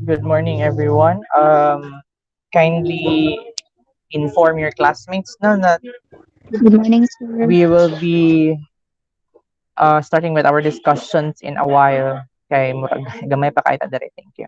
Good morning, everyone. Kindly inform your classmates now that Good morning, sir. we will be starting with our discussions in a while. Kay murag gamay pa kay ta dere. Thank you.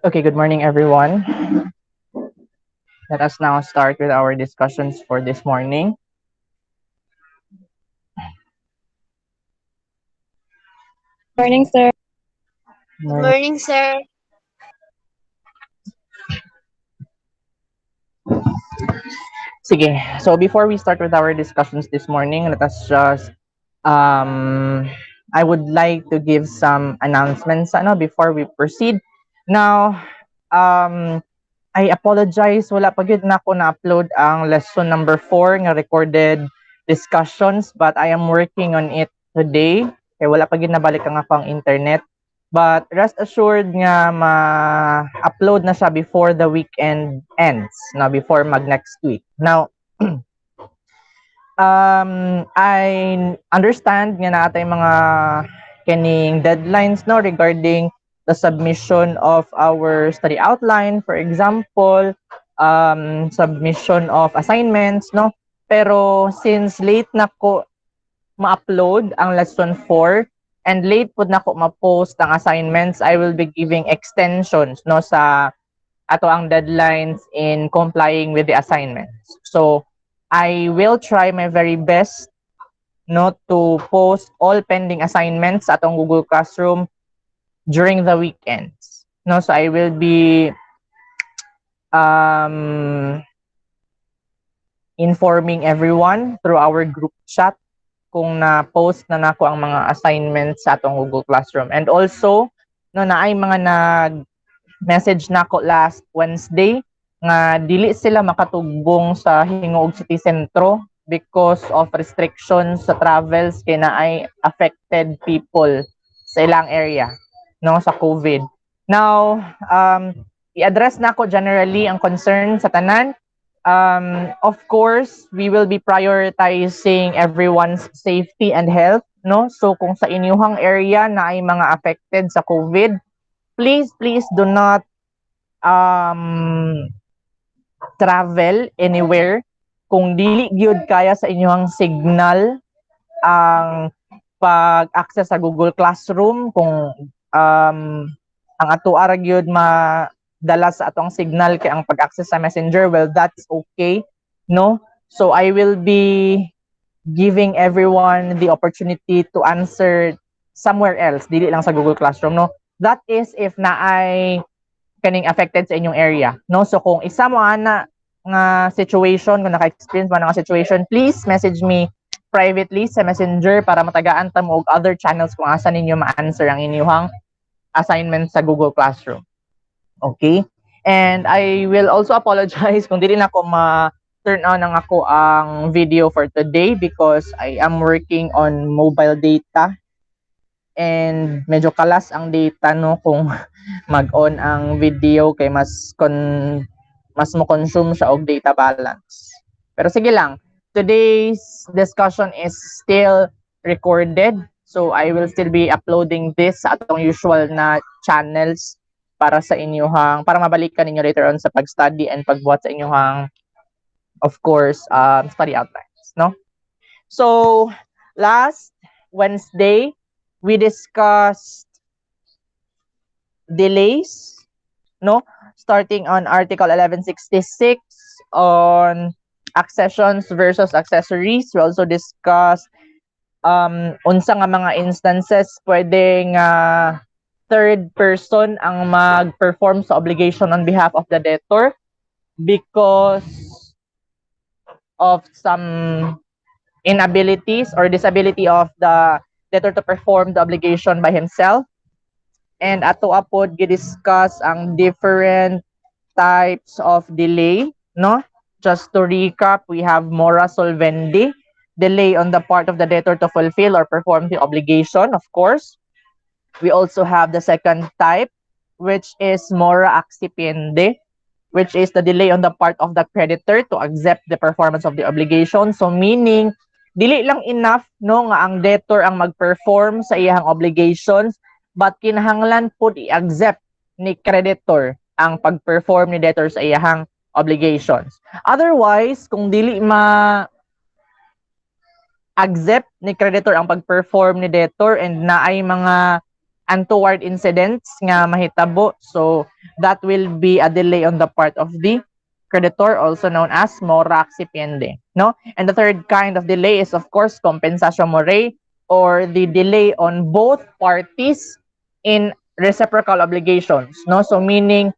Okay, good morning, everyone. Let us now start with our discussions for this morning. Morning, sir. Morning, sir. Sige, so before we start with our discussions this morning, let us just, I would like to give some announcements before we proceed. Now, I apologize, wala pa gyud na ako na-upload ang lesson number 4 nga recorded discussions, but I am working on it today. Kaya wala pa gyud nabalik ang akong internet. But rest assured nga ma-upload na siya before the weekend ends, before mag next week. Now, I understand nga natay mga kining deadlines regarding the submission of our study outline, for example, submission of assignments, pero since late na ko ma-upload ang lesson 4 and late po na ko ma-post ang assignments, I will be giving extensions sa ato ang deadlines in complying with the assignments. So I will try my very best to post all pending assignments sa atong Google Classroom during the weekends. So I will be informing everyone through our group chat kung na-post na nako ang mga assignments sa atong Google Classroom. And also, naay mga nag-message nako last Wednesday nga dili sila makatugong sa Hingog City Sentro because of restrictions sa travels kay naay affected people sa ilang area sa COVID. Now, i-address nako generally ang concern sa tanan. Of course, we will be prioritizing everyone's safety and health, So kung sa inyong area na ay mga affected sa COVID, please do not travel anywhere kung dili gyud kaya sa inyong signal ang pag-access sa Google Classroom, kung ang ato ara gyud dala sa atong signal kay ang pag-access sa Messenger, well, that's okay, So I will be giving everyone the opportunity to answer somewhere else, dili lang sa Google Classroom, That is if naay kaning affected sa inyong area, So kung isa mo ana nga situation, kung naka-experience mo nga situation, please message me privately sa Messenger para matagaan ta mo og other channels kung asa ninyo ma-answer ang inyong assignment sa Google Classroom. Okay? And I will also apologize kung dili na ako ma-turn on ang ako ang video for today because I am working on mobile data and medyo kalas ang data kung mag-on ang video kay mas mo consume siya og data balance. Pero sige lang, today's discussion is still recorded, so I will still be uploading this sa atong usual na channels para sa inyong, para mabalikan ninyo later on sa pag-study and pagbuhat sa inyong, of course, study outlines, So, last Wednesday, we discussed delays, starting on Article 1166 on accessions versus accessories. We also discussed unsa nga mga instances pwedeng third person ang mag-perform sa obligation on behalf of the debtor because of some inabilities or disability of the debtor to perform the obligation by himself. And ato apod gi-discuss ang different types of delay, Just to recap, we have mora solvendi, delay on the part of the debtor to fulfill or perform the obligation, of course. We also have the second type, which is mora accipiende, which is the delay on the part of the creditor to accept the performance of the obligation. So meaning, dili lang enough nga ang debtor ang mag-perform sa iyang obligations, but kinahanglan po i-accept ni creditor ang pag-perform ni debtor sa iyang obligations. Otherwise, kung dili accept ni creditor ang pag-perform ni debtor and naay mga untoward incidents nga mahitabo. So that will be a delay on the part of the creditor, also known as mora accipiende, no? And the third kind of delay is, of course, compensation more, or the delay on both parties in reciprocal obligations, no? So meaning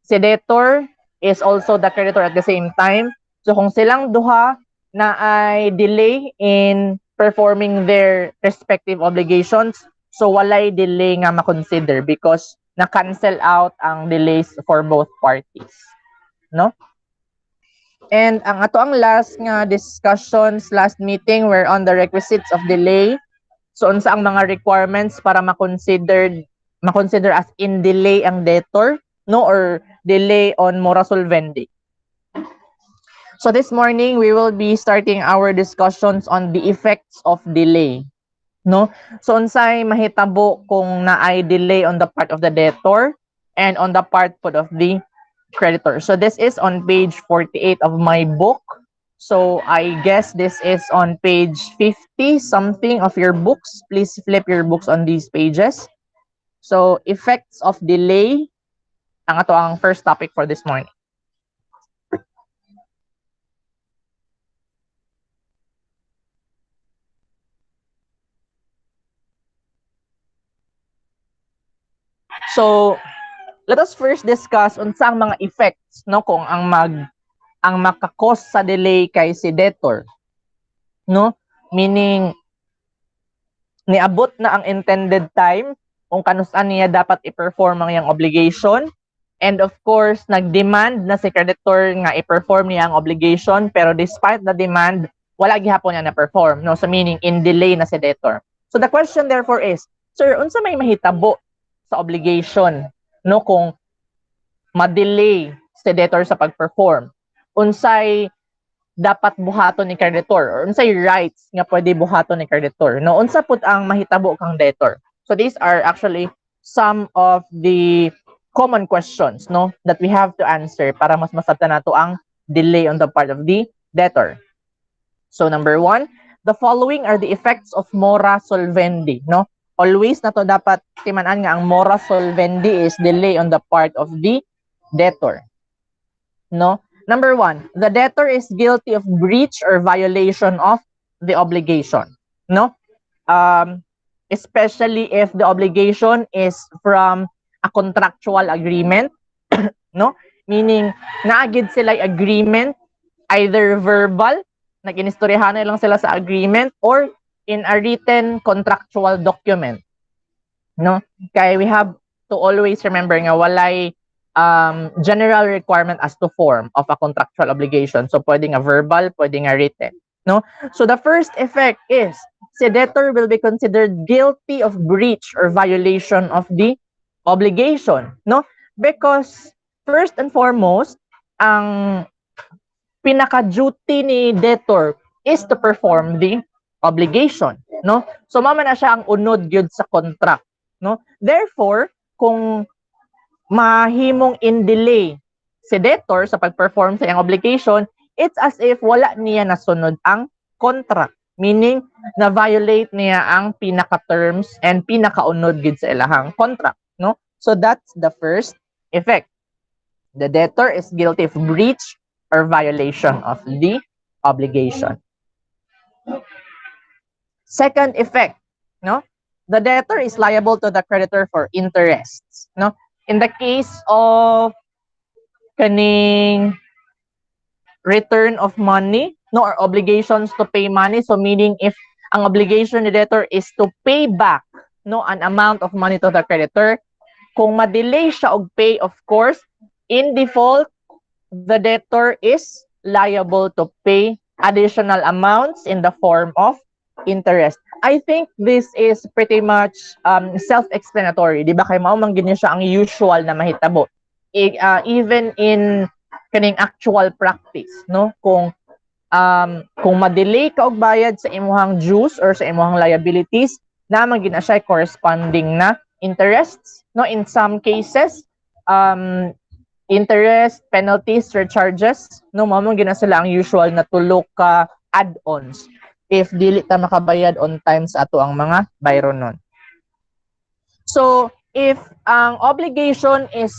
si debtor is also the creditor at the same time. So kung silang duha na ay delay in performing their respective obligations, so walay delay nga ma-consider because na-cancel out ang delays for both parties, no? And ang ato ang last nga discussions, last meeting were on the requisites of delay. So unsa ang mga requirements para ma-consider as in delay ang debtor, no, or delay on mora solvendi. So this morning we will be starting our discussions on the effects of delay, no? So unsay mahitabo kung naay delay on the part of the debtor and on the part po of the creditor. So this is on page 48 of my book. So I guess this is on page 50 something of your books. Please flip your books on these pages. So effects of delay ang ato ang first topic for this morning. So let us first discuss unsa ang mga effects, no, kung ang maka-cause sa delay kay si debtor, no, meaning niabot na ang intended time kung kanus-an niya dapat i-perform ang iyang obligation, and of course nag-demand na si creditor nga i-perform niya ang obligation, pero despite the demand wala gihapon niya na-perform, no, so meaning in delay na si debtor. So the question therefore is, sir, unsa may mahitabo sa obligation, no, kung ma-delay si debtor sa pag-perform? Unsay dapat buhaton ni creditor, or unsay rights nga pwede buhaton ni creditor, no? Unsa pud ang mahitabo kang debtor? So these are actually some of the common questions, no, that we have to answer para mas masabtan nato ang delay on the part of the debtor. So number 1, the following are the effects of mora solvendi, no? Always na to dapat timan-an nga ang mora solvendi is delay on the part of the debtor, no? Number 1, the debtor is guilty of breach or violation of the obligation, no? Especially if the obligation is from a contractual agreement, no? Meaning naagid sila agreement, either verbal, nag-inistoryahan na lang sila sa agreement, or in a written contractual document, no? Kaya we have to always remember nga walay general requirement as to form of a contractual obligation. So pwedeng a verbal, pwedeng a written, no? So the first effect is si debtor will be considered guilty of breach or violation of the obligation, no? Because first and foremost, ang pinaka-duty ni debtor is to perform the obligation, no? So mama na siya ang unod gyud sa contract, no? Therefore, kung mahimong in delay si debtor sa pag-perform sa iyang obligation, it's as if wala niya nasunod ang contract, meaning na violate niya ang pinaka-terms and pinaka-unod gyud sa ilahang contract, no? So that's the first effect. The debtor is guilty of breach or violation of the obligation. Second effect, no? The debtor is liable to the creditor for interests, no? In the case of kaning return of money, no, or obligations to pay money, so meaning if ang obligation ni debtor is to pay back, no, an amount of money to the creditor, kung ma-delay siya og pay, of course, in default, the debtor is liable to pay additional amounts in the form of interest. I think this is pretty much self-explanatory, di ba? Kay mao man gini siya ang usual na mahitabo. Even in kaning actual practice, no? Kung ma-delay ka og bayad sa imuhang dues or sa imuhang liabilities, na magina siya corresponding na interests, no? In some cases, interest, penalties, surcharges, no, mamo gina sila ang usual na tulo ka add-ons if dili ta makabayad on time sa ato ang mga bayron nun. So, if ang obligation is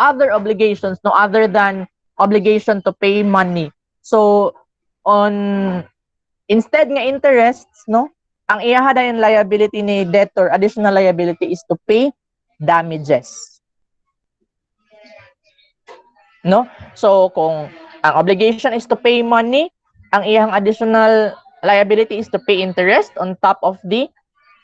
other obligations, no other than obligation to pay money. So, on instead nga interests, no, ang iyaha yung liability ni debtor, additional liability is to pay damages. No? So, kung ang obligation is to pay money, ang iyang additional liability is to pay interest on top of the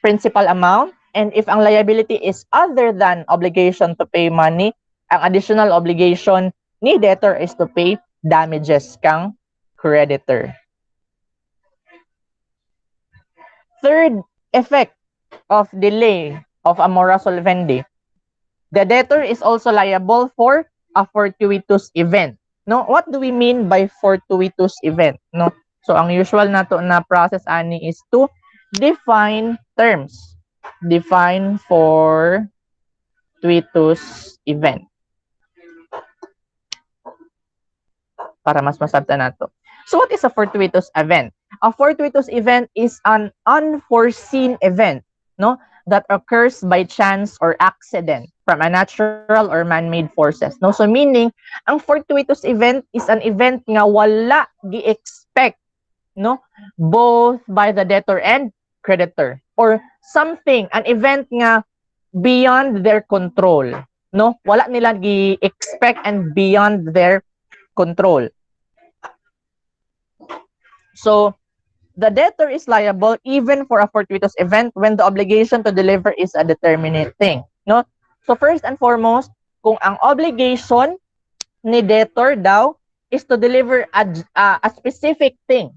principal amount. And if ang liability is other than obligation to pay money, ang additional obligation ni debtor is to pay damages kang creditor. Third effect of delay of a mora solvendi, the debtor is also liable for a fortuitous event. No, what do we mean by fortuitous event? No, so ang usual nato na process ani is to define terms. Define fortuitous event. Para mas masabta nato. So what is a fortuitous event? A fortuitous event is an unforeseen event, no, that occurs by chance or accident from a natural or man-made forces. No, so meaning ang fortuitous event is an event nga wala gi-expect, no, both by the debtor and creditor, or something, an event nga beyond their control, no, wala nila gi-expect and beyond their control. So, the debtor is liable even for a fortuitous event when the obligation to deliver is a determinate thing. No? So, first and foremost, kung ang obligation ni debtor daw is to deliver a specific thing.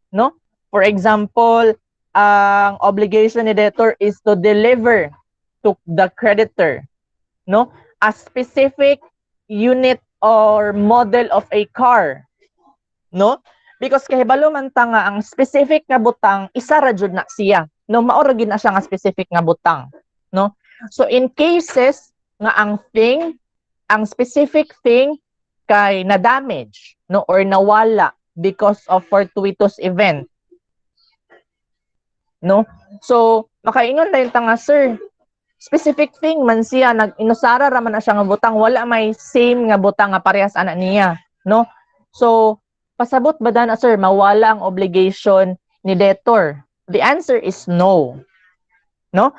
No? For example, ang obligation ni debtor is to deliver to the creditor, no, a specific unit or model of a car. No? Because kahibalo man ta nga ang specific nga butang isa ra jud na siya, no, mao ra gid na siya nga specific nga butang, no. So in cases nga ang specific thing kay na damage, no, or nawala because of fortuitous event, no, so makaingon lang ta nga, sir, specific thing man siya, nag-inusara ra man na siya nga butang, wala may same nga butang nga parehas ana niya, no. So pasabot ba na, sir, mawala ang obligation ni debtor? The answer is no. No?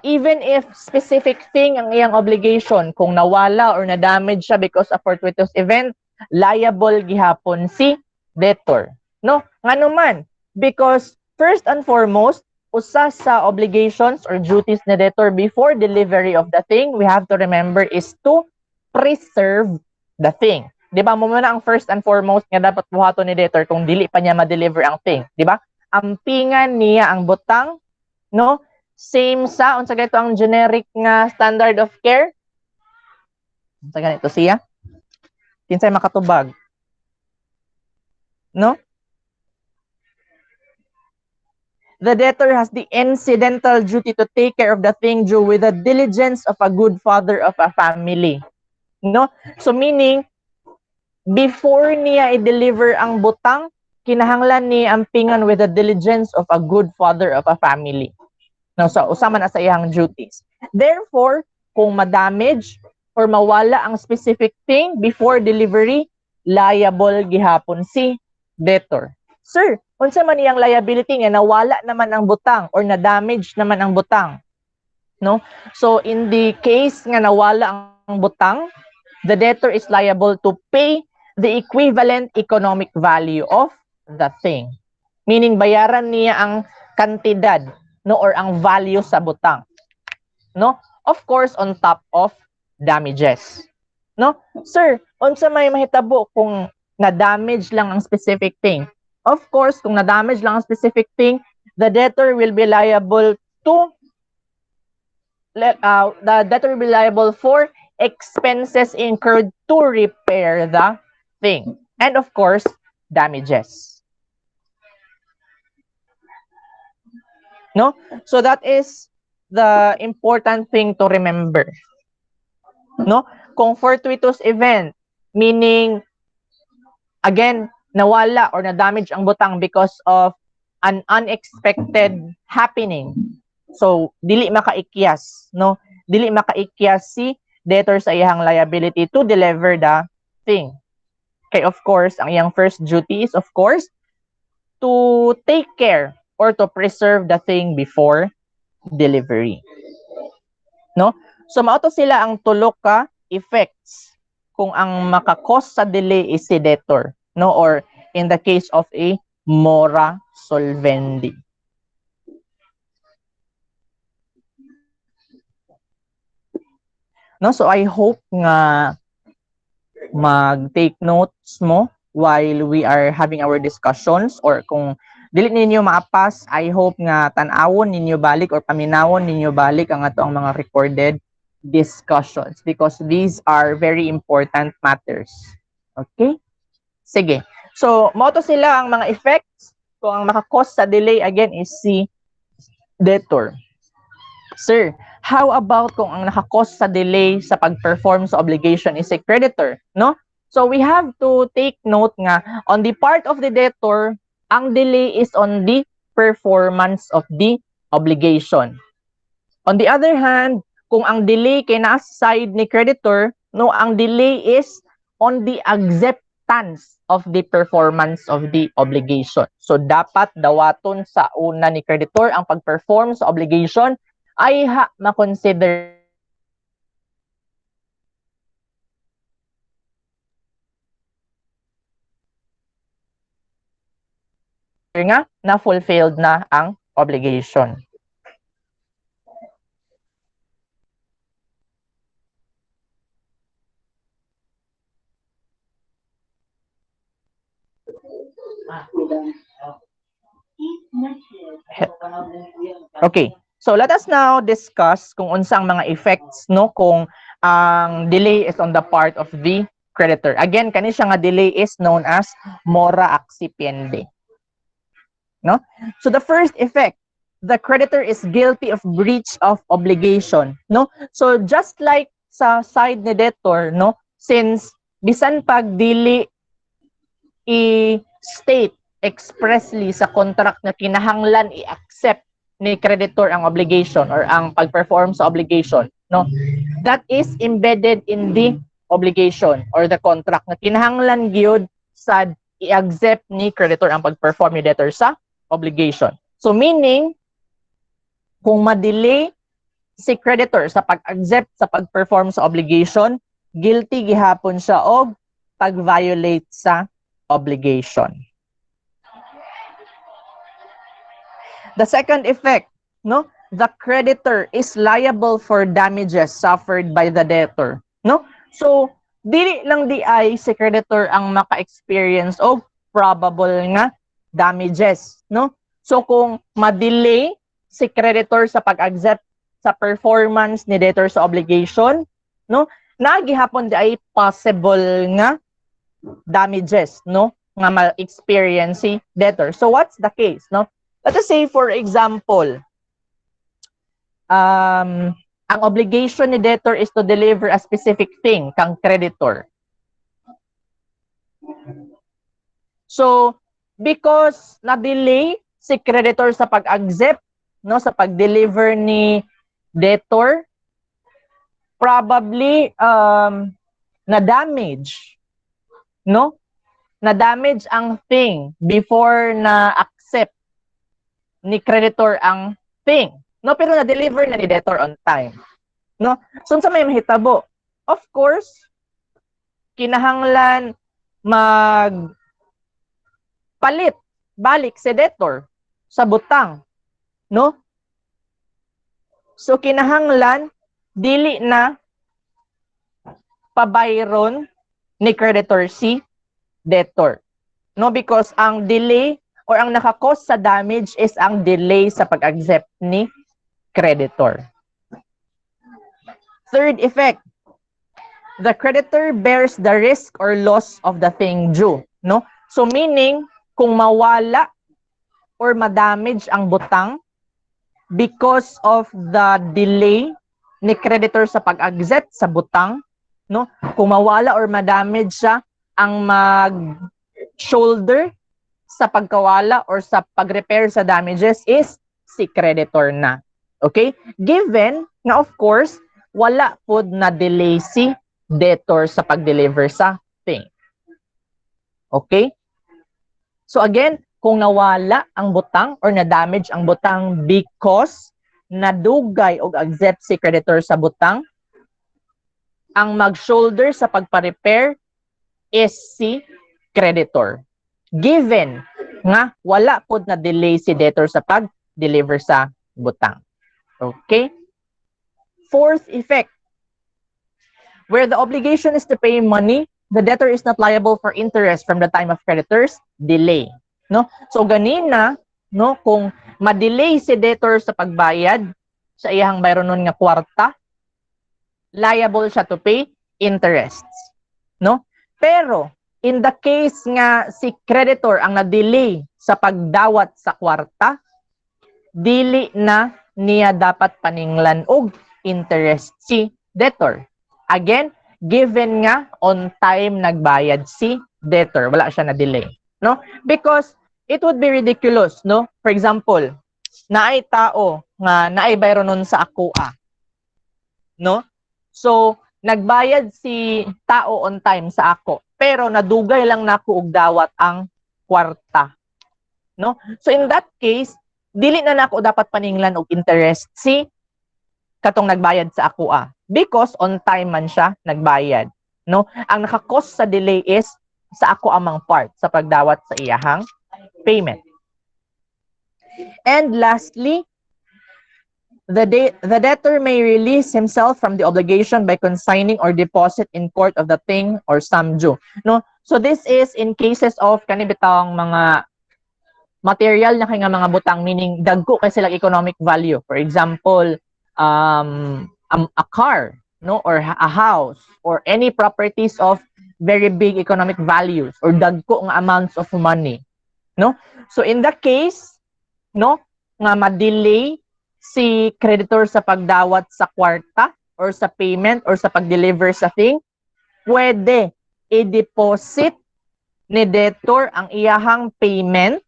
Even if specific thing ang iyang obligation, kung nawala or na-damage siya because of fortuitous event, liable gihapon si debtor. No? Ngano man? Because first and foremost, usa sa obligations or duties ni debtor before delivery of the thing, we have to remember is to preserve the thing. Di ba, mo muna ang first and foremost nga dapat buhaton ni debtor kung dili pa niya ma-deliver ang thing. Di ba? Ampingan niya ang butang, no? Same sa, unsa ganito ang generic nga standard of care? Unsa ganito siya? Kinsay makatubag? No? The debtor has the incidental duty to take care of the thing due with the diligence of a good father of a family. No? So meaning, before niya i-deliver ang butang, kinahanglan ni ampingan with the diligence of a good father of a family. No, so usama na sa iyang duties. Therefore, kung ma-damage or mawala ang specific thing before delivery, liable gihapon si debtor. Sir, unsa man iyang liability nga nawala naman ang butang or na-damage naman ang butang? No? So in the case nga nawala ang butang, the debtor is liable to pay the equivalent economic value of the thing. Meaning, bayaran niya ang kantidad, no, or ang value sa butang. No? Of course, on top of damages. No? Sir, unsa may mahitabo kung na-damage lang ang specific thing? Of course, kung na-damage lang ang specific thing, the debtor will be liable for expenses incurred to repair the thing. And of course, damages. No? So that is the important thing to remember. No? Kung fortuitous event, meaning, again, nawala or na-damage ang butang because of an unexpected happening. So dili makaikyas, no? Dili makaikyas si debtor sa iyang liability to deliver the thing. Okay, of course, ang iyang first duty is of course to take care or to preserve the thing before delivery. No? So mao to sila ang tulo ka effects kung ang maka-cause sa delay is si debtor, no, or in the case of a mora solvendi. No, so I hope nga mag-take notes mo while we are having our discussions, or kung dili ninyo maapas, I hope nga tan-awon ninyo balik or paminawon ninyo balik ang ato ang mga recorded discussions because these are very important matters. Okay? Sige. So, mo to sila ang mga effects kung ang maka-cause sa delay again is si debtor. Sir, how about kung ang naka-cause sa delay sa pag-perform sa obligation is a creditor, no? So we have to take note nga on the part of the debtor, ang delay is on the performance of the obligation. On the other hand, kung ang delay kay nasa side ni creditor, no, ang delay is on the acceptance of the performance of the obligation. So dapat dawaton sa una ni creditor ang pag-perform sa obligation ay ma-consider nga na fulfilled na ang obligation. Okay. So let us now discuss kung unsang mga effects, no, kung ang delay is on the part of the creditor. Again, kani siya nga delay is known as mora accipiendi. No? So the first effect, the creditor is guilty of breach of obligation, no? So just like sa side ni debtor, no, since bisan pag dili i-state expressly sa contract na kinahanglan i-accept ni creditor ang obligation or ang pag-perform sa obligation, no, that is embedded in the obligation or the contract na kinahanglan gyud sa i-accept ni creditor ang pag-perform ni debtor sa obligation. So meaning kung ma-delay si creditor sa pag-accept sa pag-perform sa obligation, guilty gihapon siya og pag-violate sa obligation. The second effect, no, the creditor is liable for damages suffered by the debtor, no? So dili lang di ay si creditor ang maka-experience og probable nga damages, no? So kung ma-delay si creditor sa pag-accept sa performance ni debtor sa obligation, no, nagihapon di ay possible nga damages, no, nga ma-experience si debtor. So what's the case, no? Let us say for example, ang obligation ni debtor is to deliver a specific thing kang creditor. So because na-delay si creditor sa pag-accept, no, sa pag-deliver ni debtor, probably na-damage, no? Na-damage ang thing before na-accept ni creditor ang thing, no, pero na-deliver na ni debtor on time, no? So sa may mahitabo, of course kinahanglan magpalit balik si debtor sa butang, no? So kinahanglan dili na pabayron ni creditor si debtor, no, because ang delay or ang naka-cause sa damage is ang delay sa pag-accept ni creditor. Third effect, the creditor bears the risk or loss of the thing due, no? So meaning kung mawala or ma-damage ang butang because of the delay ni creditor sa pag-accept sa butang, no? Kung mawala or ma-damage siya, ang mag-shoulder sa pagkawala or sa pag-repair sa damages is si creditor na. Okay? Given nga of course wala pod na delay si debtor sa pag-deliver sa thing. Okay? So again, kung nawala ang butang or na-damage ang butang because nadugay o accept si creditor sa butang, ang mag-shoulder sa pagpa-repair is si creditor. Given nga wala pod na delay si debtor sa pag-deliver sa butang. Okay? Fourth effect, where the obligation is to pay money, the debtor is not liable for interest from the time of creditor's delay. No? So ganina, no, kung ma-delay si debtor sa pagbayad sa iyang bayronon nga kwarta, liable siya to pay interests. No? Pero in the case nga si creditor ang na-delay sa pagdawat sa kwarta, dili na niya dapat paninglan og interest si debtor. Again, given nga on time nagbayad si debtor, wala siya na delay, no? Because it would be ridiculous, no? For example, naay tao nga naay bayronon sa akoa, no? So, nagbayad si tao on time sa ako, pero nadugay lang nako og dawat ang kwarta, no? So in that case, dili na nako dapat paninglan og interest si katong nagbayad sa akoa because on time man siya nagbayad, no? Ang naka-cause sa delay is sa ako amang part sa pagdawat sa iyahang payment. And lastly, the debtor may release himself from the obligation by consigning or deposit in court of the thing or sum due, no? So this is in cases of kanibitang mga material na kay nga mga butang, meaning dagko kay silang economic value. For example, a car, no, or a house, or any properties of very big economic values or dagko nga amounts of money, no? So in the case, no, nga ma-delay si creditor sa pagdawat sa kwarta or sa payment or sa pag-deliver sa thing, pwede i-deposit ni debtor ang iyahang payment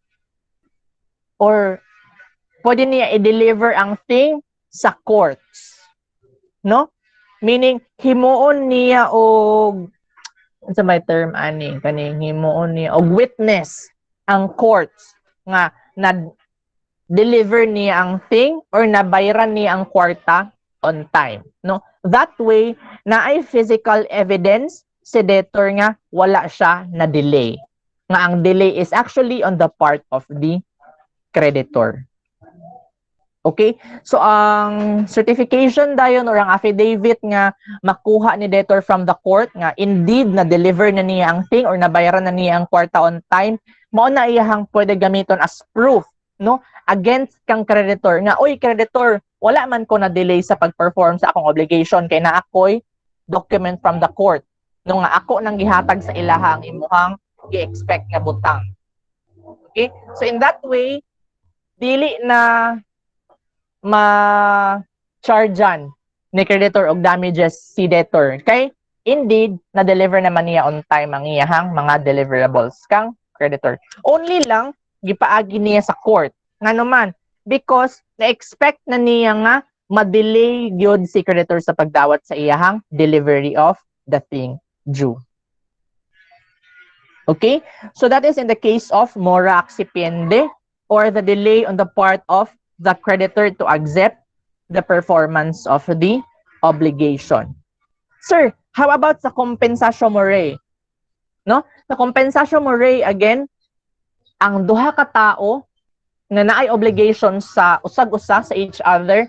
or pwede niya i-deliver ang thing sa courts, no? Meaning himuon niya og unsa may term ani kaning himuon niya og witness ang courts nga na deliver niya ang thing or nabayaran niya ang kwarta on time, no? That way na ay physical evidence si debtor nga wala siya na delay, nga ang delay is actually on the part of the creditor. Okay? So, ang certification dayon or ang affidavit nga makuha ni debtor from the court nga indeed na-deliver na niya ang thing or nabayaran na niya ang kwarta on time, mao na iyahang pwede gamiton as proof, no? Against kang creditor nga, oy creditor, wala man ko na-delay sa pag-perform sa akong obligation kay na ako'y document from the court. No nga ako nang gihatag sa ilahang imuhang gi-expect nga butang. Okay? So, in that way, dili na ma-chargean ni creditor og damages si debtor. Kay indeed na-deliver naman niya on time ang iyahang mga deliverables kang creditor. Only lang gipaagi niya sa court. Ngano man because na-expect na niya nga ma-delay gyud si creditor sa pagdawat sa iyahang delivery of the thing due. Okay? So that is in the case of mora accipiende or the delay on the part of the creditor to accept the performance of the obligation. Sir, how about sa compensatio morae? No? Sa compensatio morae, again, ang duha ka tao na naay obligation sa usag-usa sa each other,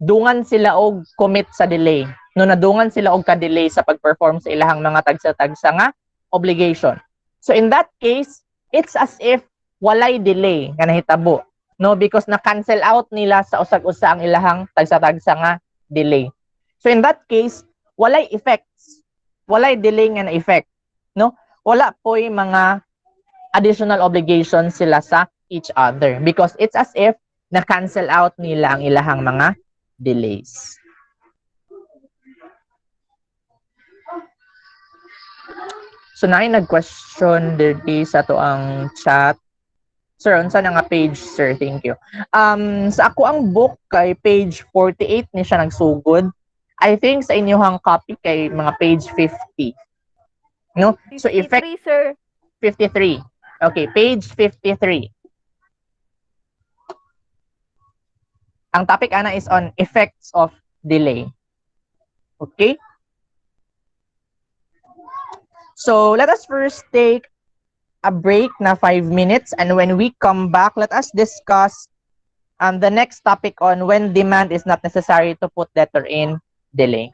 dungan sila og commit sa delay. No, nadungan sila og ka-delay sa pag-perform sa ilahang mga tagsa-tagsa nga obligation. So in that case, it's as if walay delay nga nahitabo. No, because na-cancel out nila sa usag-usa ang ilahang tagsa-tagsa nga delay. So in that case, walay effects. Walay delay nga na effect. No? Wala po'y mga additional obligations sila sa each other because it's as if na-cancel out nila ang ilahang mga delays. So na nag-question dito sa to ang chat. Sir, unsa na nga page, sir? Thank you. Sa ako ang book kay page 48 ni siya nagsugod. I think sa inyong copy kay mga page 50. No? So effect 53, sir. 53. Okay, page 53. Ang topic ana is on effects of delay. Okay? So let us first take a break na 5 minutes, and when we come back, let us discuss the next topic on when demand is not necessary to put letter in delay.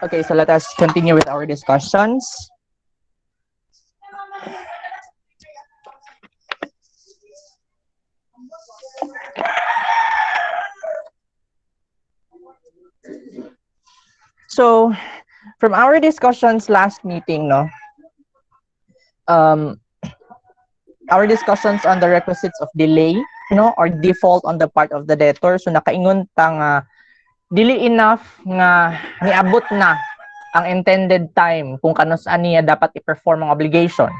Okay, so let us continue with our discussions. So, from our discussions last meeting, no, our discussions on the requisites of delay, or default on the part of the debtor. So, nakaingon ta nga dili enough nga niabot na ang intended time kung kanus-an niya dapat i-perform ang obligation,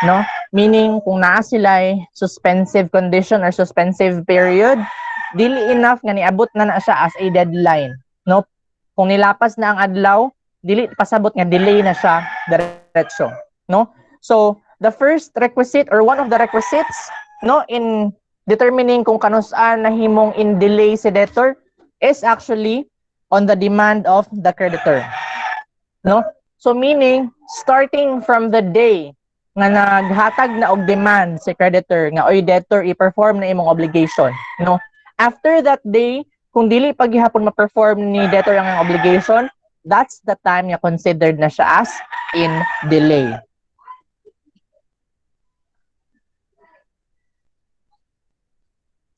no? Meaning kung naa sila suspensive condition or suspensive period, dili enough nga niabot na siya as a deadline, no? Kung nilapas na ang adlaw, dili pasabot nga delay na siya diretso, no? So the first requisite or one of the requisites, no, in determining kung kanus-an nahimong in delay si debtor is actually on the demand of the creditor, no? So meaning starting from the day nga naghatag na og demand si creditor nga oy debtor i-perform na imong obligation, no? After that day, kung dili pa gihapon ma-perform ni debtor ang obligation, that's the time niya considered na siya as in delay.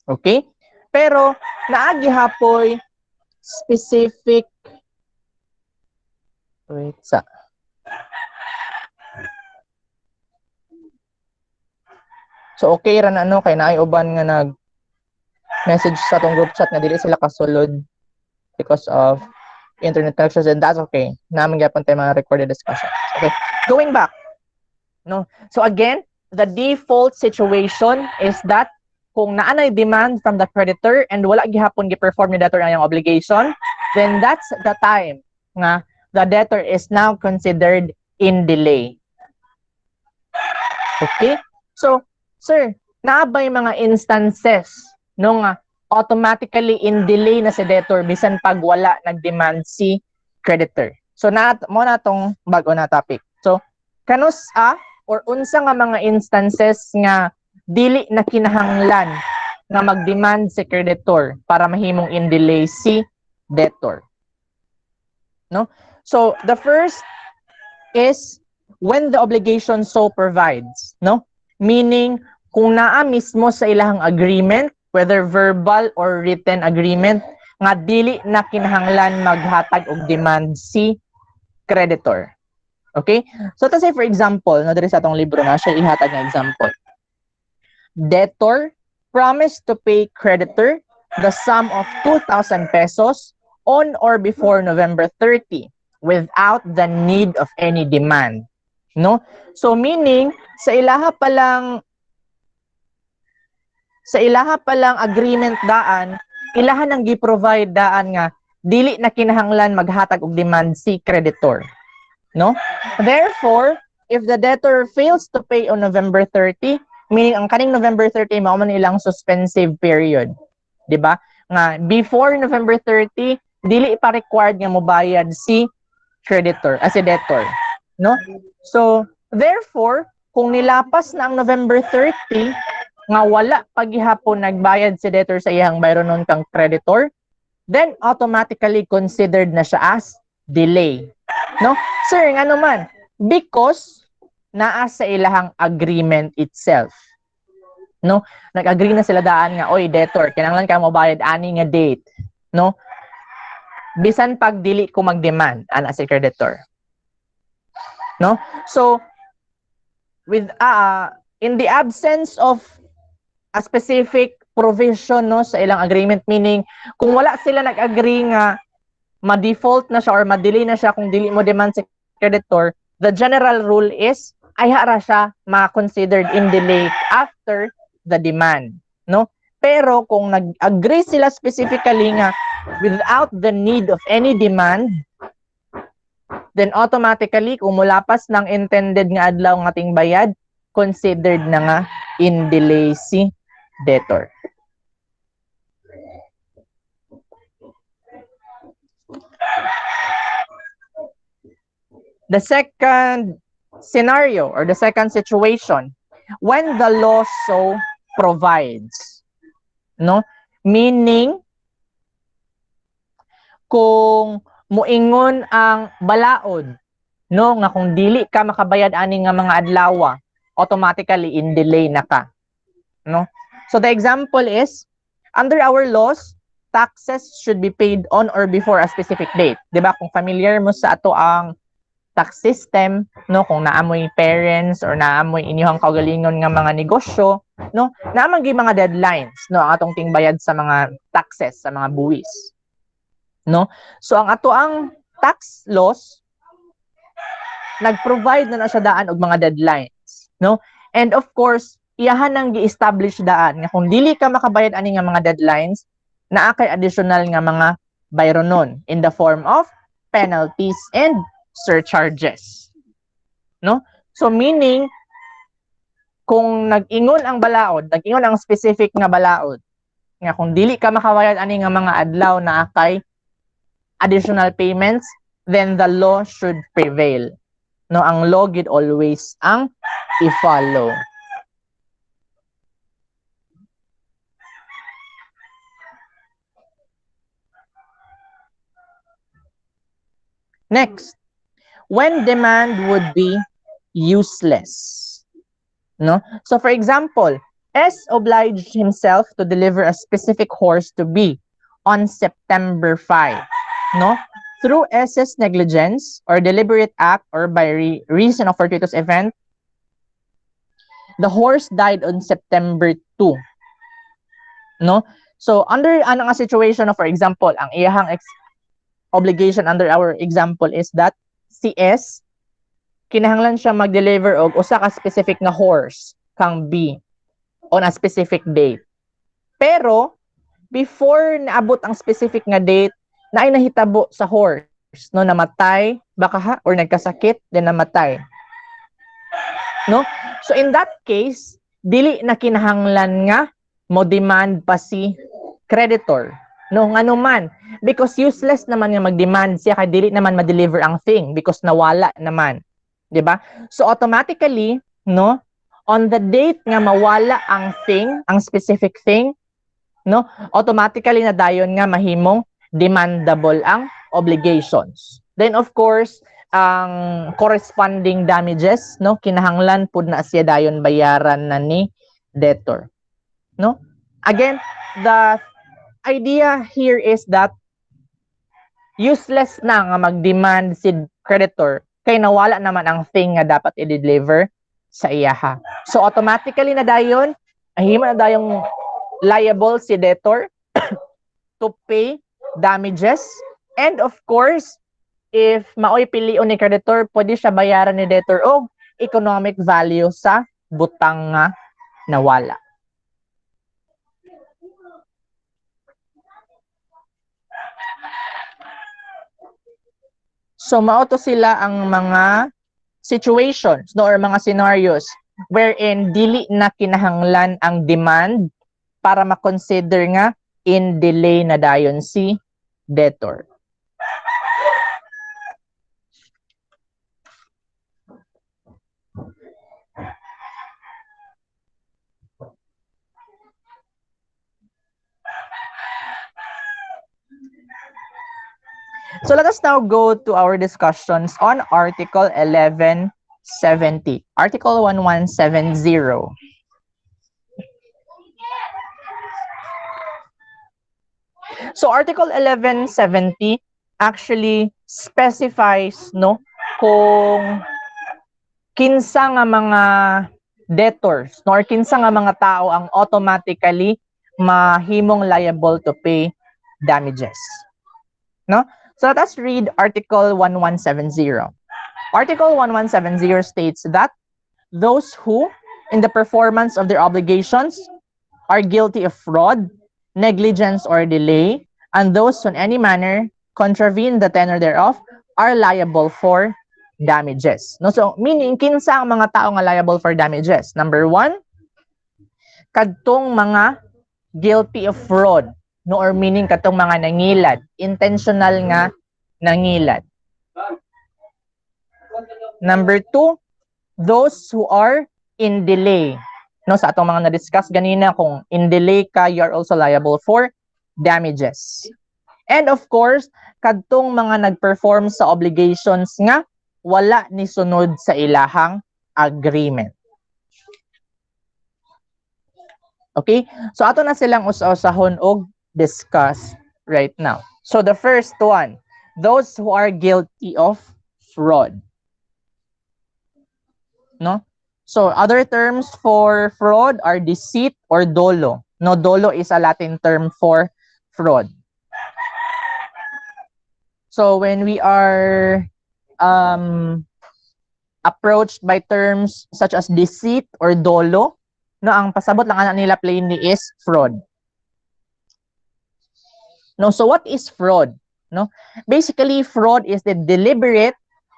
Okay? Pero naagi hapoy specific So okay ra na kay naay uban nga nag message sa tong group chat nga dili sila kasulod because of internet connections, and that's okay. Namin gyapon tay mga recorded discussions. Okay. Going back. No. So again, the default situation is that kung naanay demand from the creditor and wala gihapon gi-perform ni debtor ang obligation, then that's the time nga the debtor is now considered in delay. Okay? So, sir, naabay mga instances nung automatically in delay na si debtor bisan pag wala nag-demand si creditor. So, mo na tong bago na topic. So, kanus or unsa nga mga instances nga dili na kinahanglan nga mag-demand si creditor para mahimong in delay si debtor. No? So, the first is when the obligation so provides, no? Meaning, kung naa mismo sa ilahang agreement, whether verbal or written agreement, nga dili na kinahanglan maghatag og demand si creditor. Okay? So, to say for example, no, diri sa atong libro na siya ihatag nga example. Debtor promised to pay creditor the sum of 2,000 pesos on or before November 30 without the need of any demand. No? So meaning sa ilaha palang agreement daan, ilaha nang gi-provide daan nga dili na kinahanglan maghatag og demand si creditor. No? Therefore, if the debtor fails to pay on November 30, meaning ang kaning November 30 mao man ilang suspensive period, di ba? Nga before November 30, dili pa required nga mobayad si creditor as a debtor, no? So, therefore, kung nilapas na ang November 30 nga wala paghihapon nagbayad si debtor sa iyang bayronon kang creditor, then automatically considered na siya as delay. No? Sir, ngano man? Because naa sa ilahang agreement itself. No? Nag-agree na sila daan nga, oy debtor, kinahanglan ka mo bayad ani nga date. No? Bisan pag dili ko mag-demand ana si creditor. No? So with in the absence of a specific provision, no, sa ilang agreement, meaning kung wala sila nag-agree nga ma-default na siya or ma-delay na siya kung dili mo demand si creditor, the general rule is ay hara siya ma-considered in delay after the demand, no? Pero kung nag-agree sila specifically nga without the need of any demand, then automatically kung mulapas ng intended nga adlaw ng ating bayad, considered na nga in delay si debtor. The second scenario or the second situation, when the law so provides, no? Meaning, kung muingon ang balaod, no, nga kung dili ka makabayad ani nga mga adlaw, automatically in delay na ka, no? So the example is, under our laws, taxes should be paid on or before a specific date. 'Di ba? Kung familiar mo sa ato ang tax system, no, kung naamoy parents or naamoy inyong kaugalingon nga mga negosyo, no, naamang gyud mga deadlines, no, ang atong tingbayad sa mga taxes, sa mga buwis, no? So ang ato ang tax laws nag-provide na siya daan og mga deadlines, no? And of course, iyahan nang gi-establish daan nga kung dili ka makabayad ani nga mga deadlines, naa kay additional nga mga bayronon in the form of penalties and surcharges, no? So meaning, kung nag-ingon ang balaod, nag-ingon ang specific nga balaod, nga kung dili ka makabayad ani nga mga adlaw na kay additional payments, then the law should prevail. No, ang law gid always ang i-follow. Next, when demand would be useless. No? So for example, S obliged himself to deliver a specific horse to B on September 5. No? Through S's negligence or deliberate act or by reason of fortuitous event, the horse died on September 2. No? So under ano nga situation, for example, ang iyahang obligation under our example is that si S kinahanglan siya mag-deliver og usa ka specific nga horse kang B on a specific date. Pero before naabot ang specific nga date, na ay nahitabo sa horse, no, namatay, baka or nagkasakit, then namatay. No? So in that case, dili na kinahanglan nga mo demand pa si creditor. No, ngano man, because useless naman nga mag-demand siya kay dili naman ma-deliver ang thing because nawala naman. 'Di ba? So automatically, no, on the date nga mawala ang thing, ang specific thing, no, automatically na dayon nga mahimong demandable ang obligations. Then of course, ang corresponding damages, no, kinahanglan pud na siya dayon bayaran na ni debtor. No? Again, the idea here is that useless na nga mag-demand si creditor kay nawala naman ang thing nga dapat i-deliver sa iyaha. So automatically na dayon, ahimo na dayong liable si debtor to pay damages, and of course, if maoy pilion ni creditor, pwede siya bayaran ni debtor og economic value sa butang nga nawala. So mao to sila ang mga situations, no, or mga scenarios wherein dili na kinahanglan ang demand para ma-consider nga in delay na dayon si debtor. So let us now go to our discussions on Article 1170. Article 1170. So Article 1170 actually specifies, no, kung kinsa nga mga debtors, no, or kinsa nga mga tao ang automatically mahimong liable to pay damages. No? So let us read Article 1170. Article 1170 states that those who, in the performance of their obligations, are guilty of fraud, negligence, or delay, and those who in any manner contravene the tenor thereof, are liable for damages. No? So, meaning, kinsa ang mga tao nga liable for damages? Number 1, kadtong mga guilty of fraud, no, or meaning katong mga nangilad, intentional nga nangilad. Number 2, those who are in delay. No, sa atong mga na-discuss ganina, kung in delay ka, you are also liable for damages. And of course, kadtong mga nag-perform sa obligations nga wala ni sunod sa ilahang agreement. Okay? So ato na silang usa-usahon og discuss right now. So the first one, those who are guilty of fraud. No? So other terms for fraud are deceit or dolo. No, dolo is a Latin term for fraud. So when we are approached by terms such as deceit or dolo, no, ang pasabot lang ana nila plainly is fraud. No, so what is fraud? No, basically fraud is the deliberate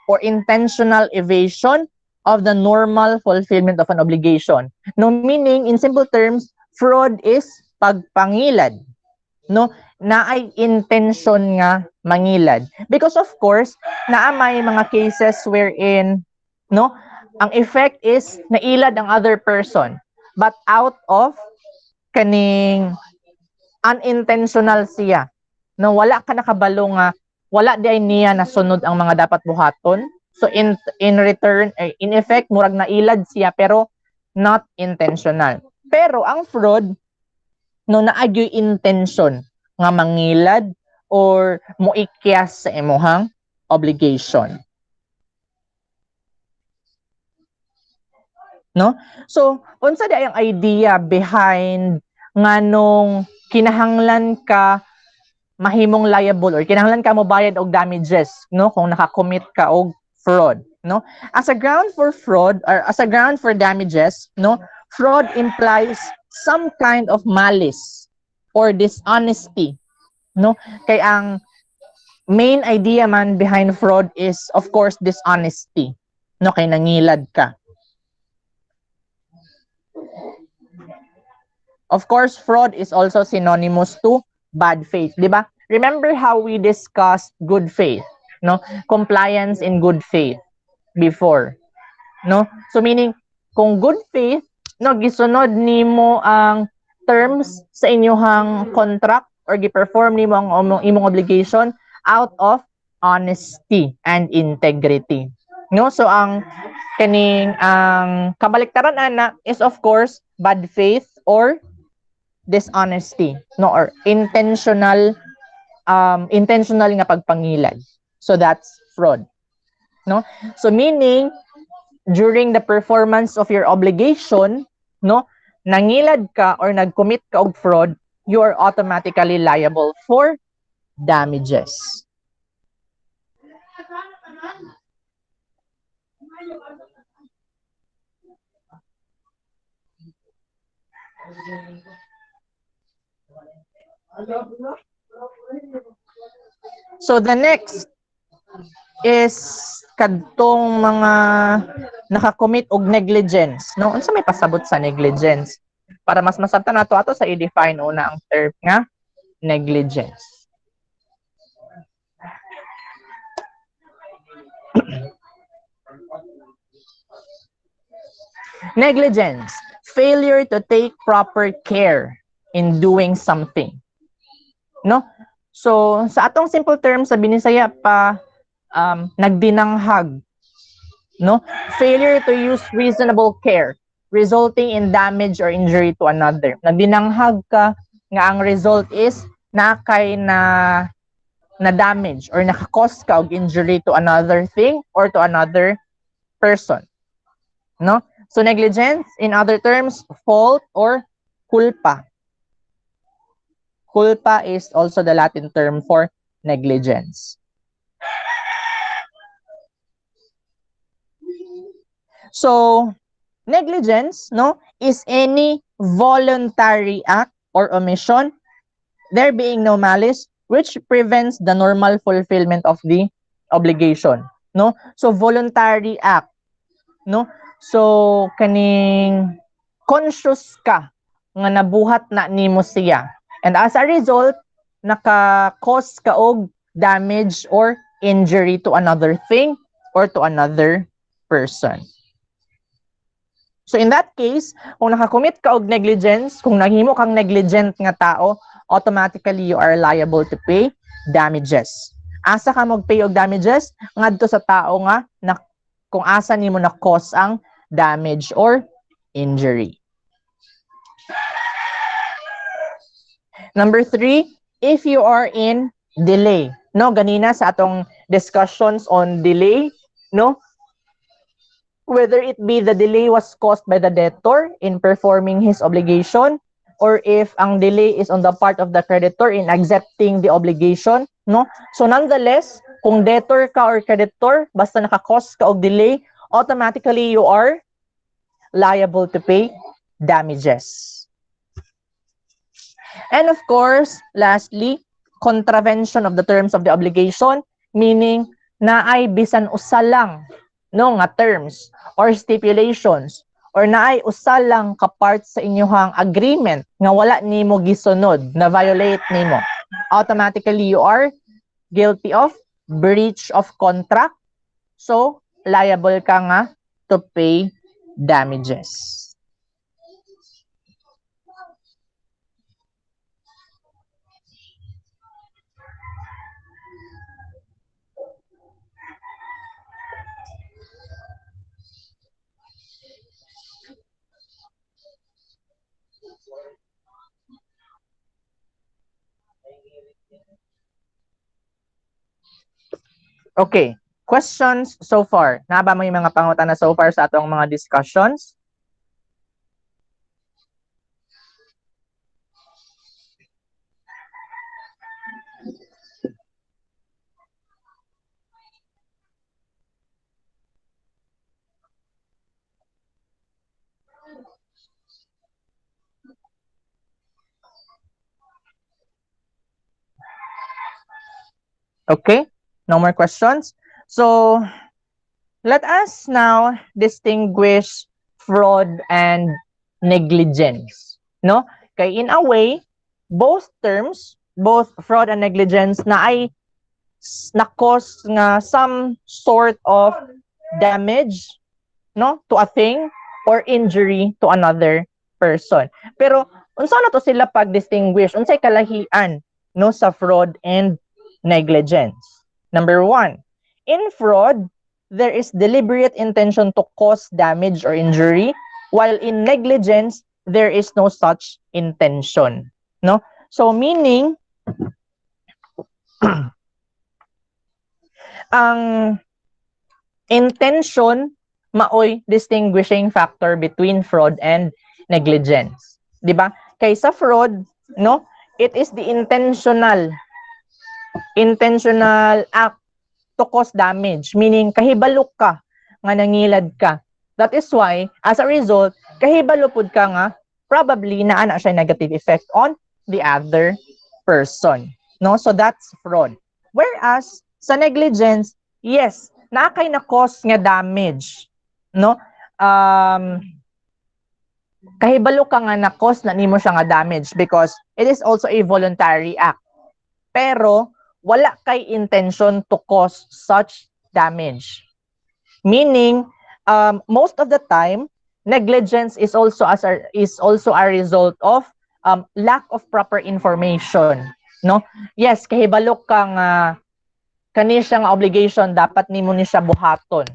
or intentional evasion of the normal fulfillment of an obligation. No, meaning in simple terms, fraud is pagpangilad. No, naay intention nga mangilad. Because of course, naa may mga cases wherein, no, ang effect is nailad ang other person, but out of kaning unintentional siya. No, wala ka nakabalo nga, wala di ay niya nasunod ang mga dapat buhaton. So in return, in effect, murag nailad siya pero not intentional. Pero ang fraud, no, naagyoy intention nga mangilad or moikyas sa imuhang obligation. No? So, unsa di ang idea behind nganong kinahanglan ka mahimong liable or kinahanglan ka mo bayad og damages, no, kung naka-commit ka og fraud, no? As a ground for fraud or as a ground for damages, no, fraud implies some kind of malice or dishonesty, no? Kay ang main idea man behind fraud is of course dishonesty, no, kay nangilad ka. Of course, fraud is also synonymous to bad faith, di ba? Remember how we discussed good faith, no? Compliance in good faith before, no? So meaning, kung good faith, no, gisunod nimo ang terms sa inyong contract or gi-perform nimo ang imong obligation out of honesty and integrity. No? So ang kaning ang kabaliktaran ana is of course bad faith or dishonesty, no, or intentional nga pagpangilad. So that's fraud, no? So meaning during the performance of your obligation, no, nangilad ka or nag-commit ka og fraud, you are automatically liable for damages. So the next is kadtong mga nakakommit og negligence, no? Unsa may pasabot sa negligence? Para mas masabtan nato ato sa i-define una ang term nga negligence. Negligence, failure to take proper care in doing something. No? So, sa atong simple term sa Binisaya pa, nagdinanghag. No? Failure to use reasonable care, resulting in damage or injury to another. Nagdinanghag ka, nga ang result is, nakay na damage or naka-cause ka og injury to another thing or to another person. No? So, negligence, in other terms, fault or culpa. Culpa is also the Latin term for negligence. So, negligence, no, is any voluntary act or omission, there being no malice, which prevents the normal fulfillment of the obligation, no? So, voluntary act, no? So, kaning conscious ka nga nabuhat na nimo siya. And as a result, naka-cause ka og damage or injury to another thing or to another person. So in that case, kung nakakommit ka og negligence, kung naghimo kang negligent nga tao, automatically you are liable to pay damages. Asa ka mag-pay og damages? Ngadto sa tao nga na kung asa nimo na cause ang damage or injury. Number 3, if you are in delay. No, ganina sa atong discussions on delay, no? Whether it be the delay was caused by the debtor in performing his obligation, or if ang delay is on the part of the creditor in accepting the obligation, no? So nonetheless, kung debtor ka or creditor, basta naka-cause ka og delay, automatically you are liable to pay damages. And of course, lastly, contravention of the terms of the obligation, meaning naay bisan usa lang no nga terms or stipulations or naay usa lang ka part sa inyong agreement nga wala nimo gisunod, na violate nimo, automatically you are guilty of breach of contract, so liable ka nga to pay damages. Okay, questions so far? Naba mo yung mga pangutana so far sa atong mga discussions? Okay, no more questions. So let us now distinguish fraud and negligence. No? Kay in a way, both terms, both fraud and negligence na ay na-cause nga some sort of damage, no, to a thing or injury to another person. Pero unsa na to sila pag-distinguish? Unsay kalahian no sa fraud and negligence? Number 1, in fraud, there is deliberate intention to cause damage or injury, while in negligence, there is no such intention. No? So meaning, ang intention maoy distinguishing factor between fraud and negligence. Di ba? Kay sa fraud, no, it is the intentional act to cause damage, meaning kahibalo ka nga nangilad ka. That is why, as a result, kahibalo pud ka nga probably naa siya negative effect on the other person. No? So that's fraud. Whereas sa negligence, yes, naa kay na cause nga damage. No? Kahibalo ka nga na cause na nimo siya nga damage because it is also a voluntary act. Pero wala kay intention to cause such damage. Meaning, most of the time, negligence is also a result of lack of proper information. No? Yes, kahibalo kang kani siya nga obligation, dapat nimo ni siya buhaton.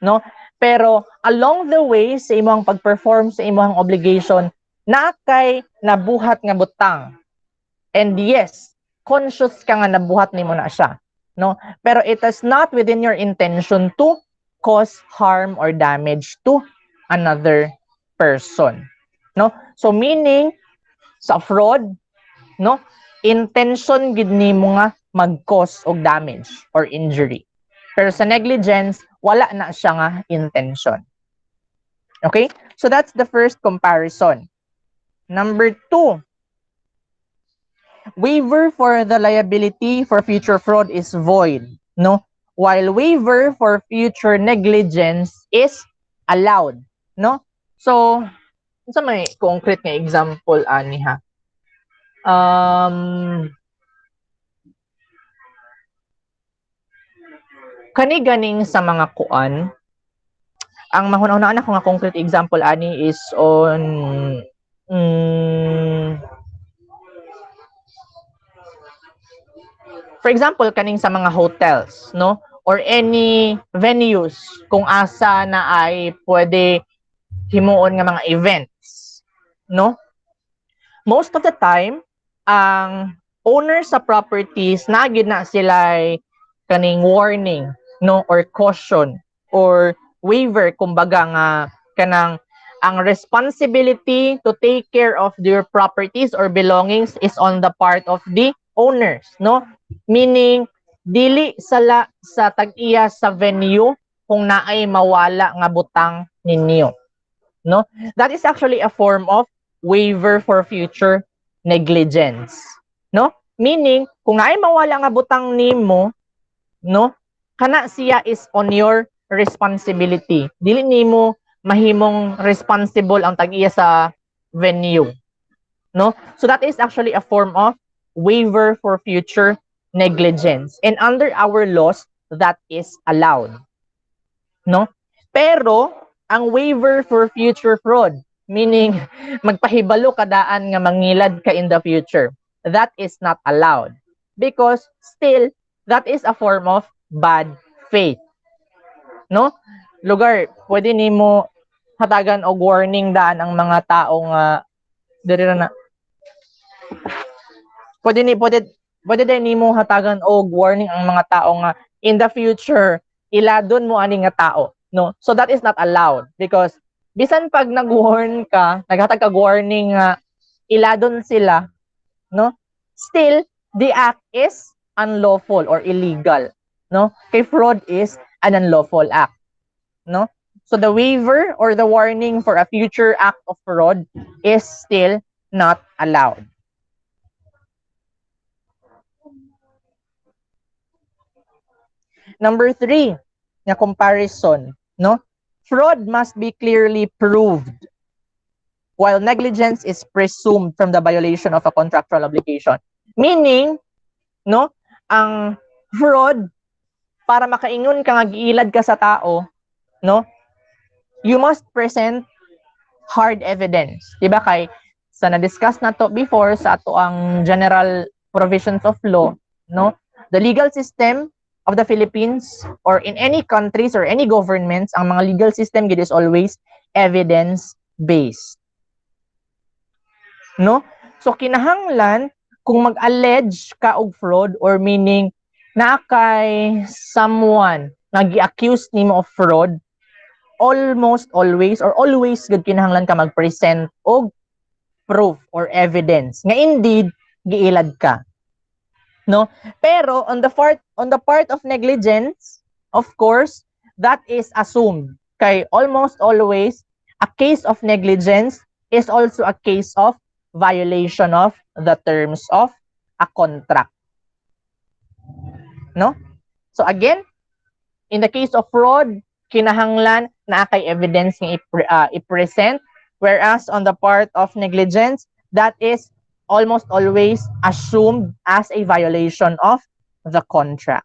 No? Pero along the way sa imong pag-perform sa imong obligation, na kay nabuhat nga butang. And yes, conscious ka nga nabuhat nimo na siya. No? Pero it is not within your intention to cause harm or damage to another person. No? So meaning sa fraud, no, intention gid nimo nga mag-cause og damage or injury. Pero sa negligence, wala na siya nga intention. Okay? So that's the first comparison. Number 2, waiver for the liability for future fraud is void, no? While waiver for future negligence is allowed, no? So, sa may concrete nga example ani ha. Kani ganing sa mga kuan, Ang mahuna-una na ko nga concrete example ani is on for example kaning sa mga hotels, no, or any venues kung asa na ay pwede himuon nga mga events, no. Most of the time ang owner sa properties nagid na sila kaning warning, no, or caution or waiver kumbaga nga kanang ang responsibility to take care of their properties or belongings is on the part of the owners, no, meaning dili sala sa tag-iya sa venue kung naay mawala nga butang ninyo, no. That is actually a form of waiver for future negligence, no, meaning kung naay mawala nga butang nimo, no, kana siya is on your responsibility, dili nimo mahimong responsible ang tag-iya sa venue, no. So that is actually a form of waiver for future negligence, and under our laws that is allowed, no. Pero ang waiver for future fraud, meaning magpahibalo kadaan nga mangilad ka in the future, that is not allowed because still that is a form of bad faith, no. Lugar, pwede nimo hatagan og warning daan ang mga tao nga diri na pwede din nimo hatagan og warning ang mga tao nga in the future iladon mo ani nga tao, no. So that is not allowed because bisan pag nag-warn ka, naghatag ka warning nga iladon sila, no, still the act is unlawful or illegal, no. Kay fraud is an unlawful act, no. So the waiver or the warning for a future act of fraud is still not allowed. Number 3, na comparison, no? Fraud must be clearly proved, while negligence is presumed from the violation of a contractual obligation. Meaning, no, ang fraud, para makaingon ka nga giilad ka sa tao, no, you must present hard evidence. Diba kay, sa na-discuss na to before sa ato ang general provisions of law, no, the legal system of the Philippines or in any countries or any governments, ang mga legal system gid is always evidence-based, no. So kinahanglan kung mag-allege ka og fraud or meaning na kay someone nag-accuse nimo of fraud, almost always or always gud kinahanglan ka mag-present og proof or evidence nga indeed giilad ka, no. Pero on the part of negligence, of course, that is assumed kay almost always a case of negligence is also a case of violation of the terms of a contract, no. So again, in the case of fraud, kinahanglan na kay evidence nga i-present, whereas on the part of negligence, that is almost always assumed as a violation of the contract.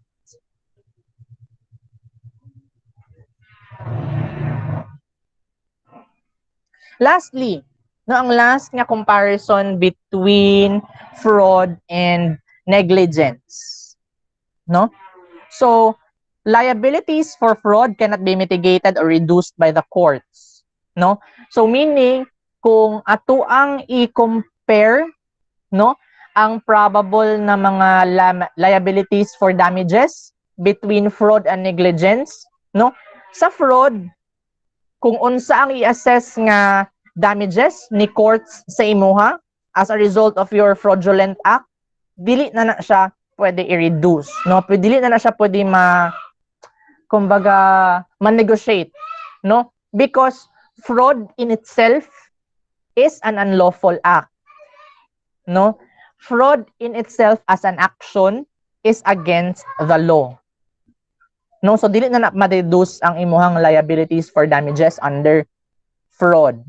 Lastly, no, ang last nga comparison between fraud and negligence, no. So liabilities for fraud cannot be mitigated or reduced by the courts, no. So meaning kung ato ang i-compare, no, ang probable na mga liabilities for damages between fraud and negligence, no, sa fraud kung unsa ang i-assess nga damages ni courts sa imuha as a result of your fraudulent act, dili na siya pwede i-reduce, no. Dili na siya pwede kumbaga ma-negotiate, no, because fraud in itself is an unlawful act, no. Fraud in itself as an action is against the law, no. So dili na ma-reduce ang imuhang liabilities for damages under fraud,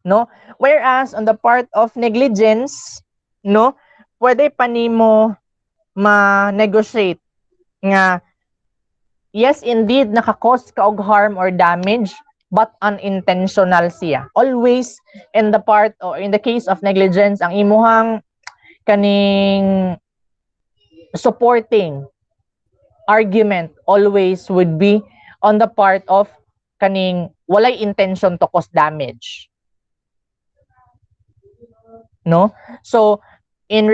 no. Whereas on the part of negligence, no, pwede pa nimo ma-negotiate nga yes, indeed, naka-cause ka og harm or damage, but unintentional siya. Always in the part or in the case of negligence, ang imuhang kaning supporting argument always would be on the part of kaning walay intention to cause damage. No? So, in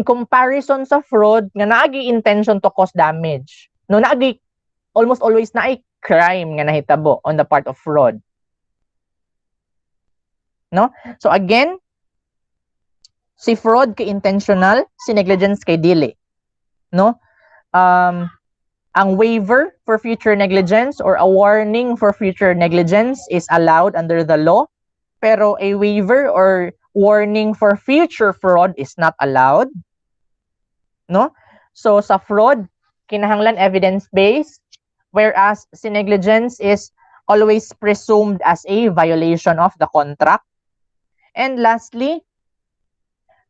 comparison sa fraud, nga naagi intention to cause damage. No, naagi almost always na crime nga nahitabo on the part of fraud. No? So again, si fraud kay intentional, si negligence kay dili. No? Ang waiver for future negligence or a warning for future negligence is allowed under the law, pero a waiver or warning for future fraud is not allowed. No? So sa fraud, kinahanglan evidence-based, whereas si negligence is always presumed as a violation of the contract. And lastly,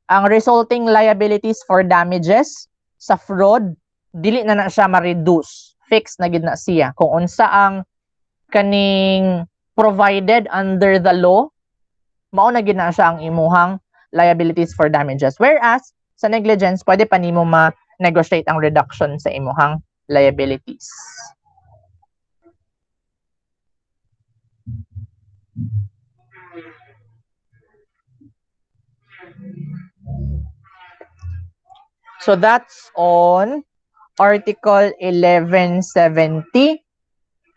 ang resulting liabilities for damages sa fraud, dili na siya ma-reduce. Fixed na gid na siya. Kung unsa ang kaning provided under the law, mao na gid na siya ang imuhang liabilities for damages. Whereas sa negligence, pwede pa nimo ma-negotiate ang reduction sa imuhang liabilities. So that's on Article 1170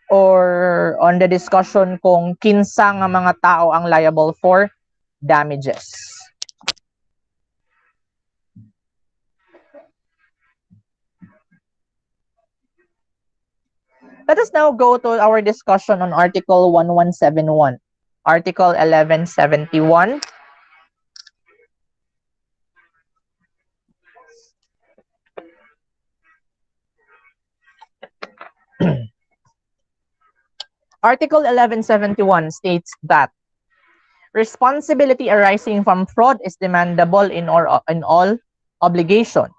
or on the discussion kung kinsa nga mga tao ang liable for damages. Let us now go to our discussion on Article 1171. Article 1171. Article 1171 states that responsibility arising from fraud is demandable in all obligations.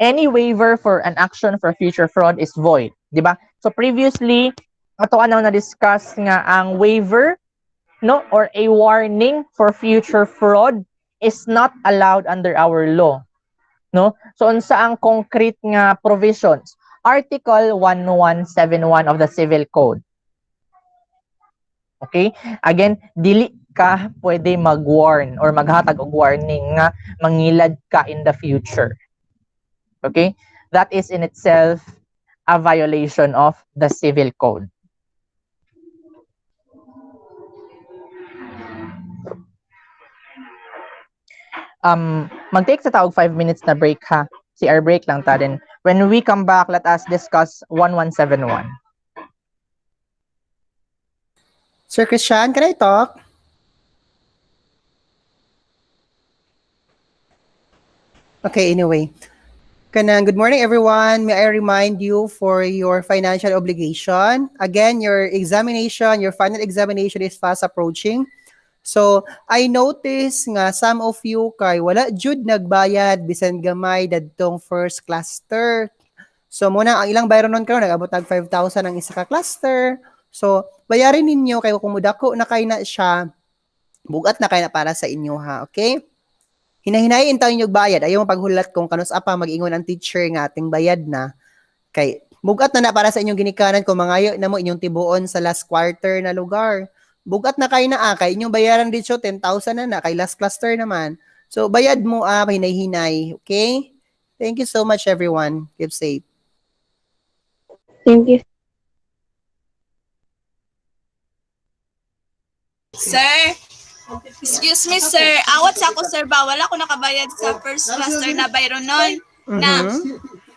Any waiver for an action for future fraud is void, di ba? So previously, ato na na-discuss nga ang waiver, no, or a warning for future fraud is not allowed under our law, no? So unsa ang concrete nga provisions? Article 1171 of the Civil Code. Okay? Again, dili ka pwede mag-warn or maghatag og warning nga mangilad ka in the future. Okay? That is in itself a violation of the Civil Code. Mag-take sa tawag 5 minutes na break ha. CR break lang ta din. When we come back, let us discuss 1171. Sir Christian, can I talk? Okay, anyway. Good morning, everyone. May I remind you for your financial obligation. Again, your final examination is fast approaching. So, I notice nga some of you kay wala jud nagbayad bisan gamay dadtong first cluster. So, muna ang ilang bayron karon nag-abot tag 5,000 ang isa ka cluster. So, bayarin ninyo kay kung mudako na kay na siya, bugat na kay na para sa inyo ha, okay? Hinahinayin tayo inyong bayad. Ayaw mo paghulat kung kanus apa mag-ingon ang teacher nga ating bayad na. Kay bugat na para sa inyong ginikanan kung mangayo na mo inyong tibuon sa last quarter na lugar. Bugat na kay na kay inyong bayaran dito 10,000 na kay last cluster naman. So bayad mo hinay-hinay, okay? Thank you so much everyone. Keep safe. Thank you. Sir, excuse me, sir. Awat sa ako, sir, ba? Wala ko nakabayad sa first cluster na bayron nun. Na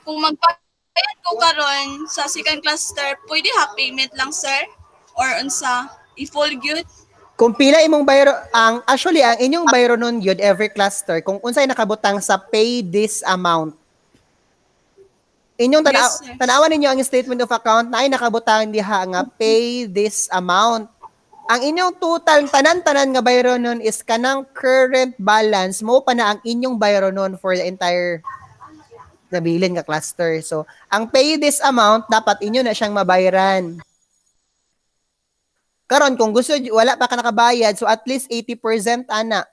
kung magbayad ko karon sa second cluster, pwede half payment lang, sir? Or unsa? I-full good? Kung pila imong bayro, ang inyong bayro nun yun, every cluster, kung unsay nakabutang sa pay this amount. Inyong tanawan ninyo ang statement of account na ay nakabutang diha nga pay this amount. Ang inyong total tanan-tanan nga bayro nun is kanang current balance mo pa na ang inyong bayro nun for the entire nabilin nga cluster. So, ang pay this amount, dapat inyo na siyang mabayaran. Karon kung gusto, wala pa ka nakabayad, so at least 80% ana.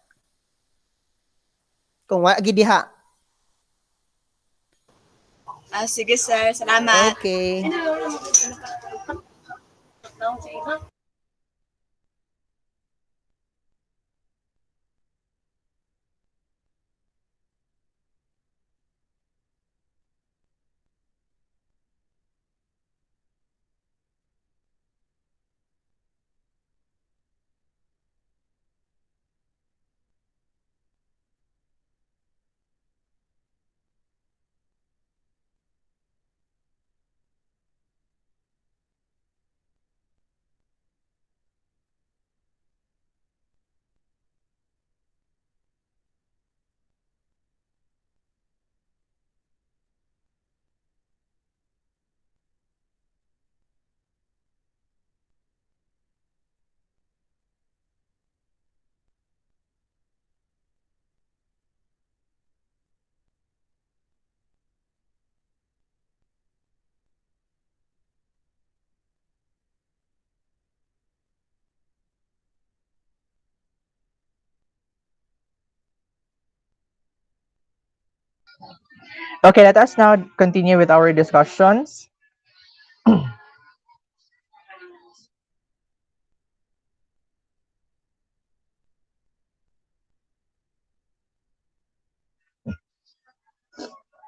Kung wala gidiha. Sige sir, salamat. Okay. Okay, let us now continue with our discussions.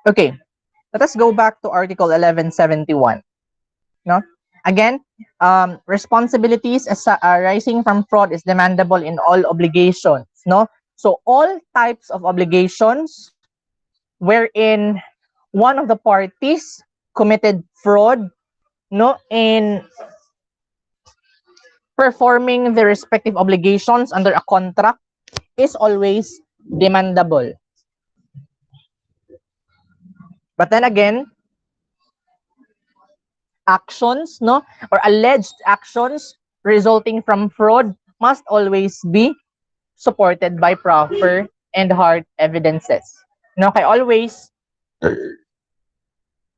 Okay, let us go back to Article 1171. No? Again, responsibilities arising from fraud is demandable in all obligations. No? So all types of obligations wherein one of the parties committed fraud, no, in performing the respective obligations under a contract is always demandable. But then again, actions, no, or alleged actions resulting from fraud must always be supported by proper and hard evidences. No, kay always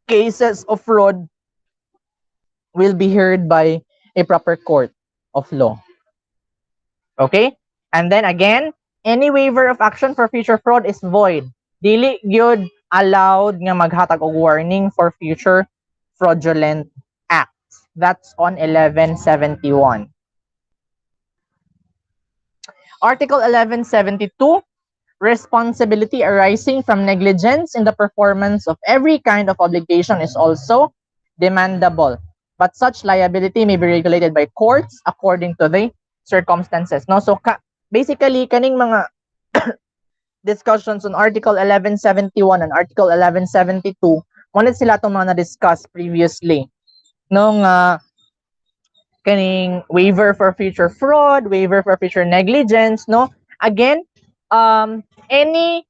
cases of fraud will be heard by a proper court of law. Okay? And then again, any waiver of action for future fraud is void. Dili gyud allowed nga maghatag og warning for future fraudulent acts. That's on 1171. Article 1172, responsibility arising from negligence in the performance of every kind of obligation is also demandable. But such liability may be regulated by courts according to the circumstances. No, so basically kaning mga discussions on Article 1171 and Article 1172, wanted sila itong mga na-discuss previously. Nung kaning waiver for future fraud, waiver for future negligence, no? Again, any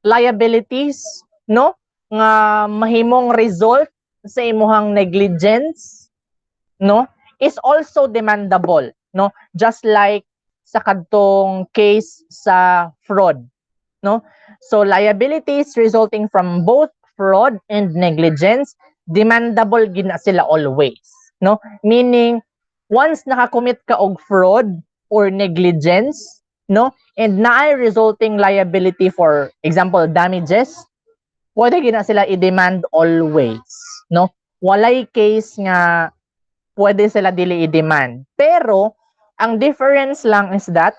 liabilities, no, nga mahimong result sa imuhang negligence, no, is also demandable, no? Just like sa kadtong case sa fraud, no? So liabilities resulting from both fraud and negligence, demandable gina sila always, no? Meaning once nakakommit ka og fraud or negligence, no, and naay resulting liability, for example damages, pwede gina sila i-demand always, no? Walay case nga pwede sila dili i-demand. Pero ang difference lang is that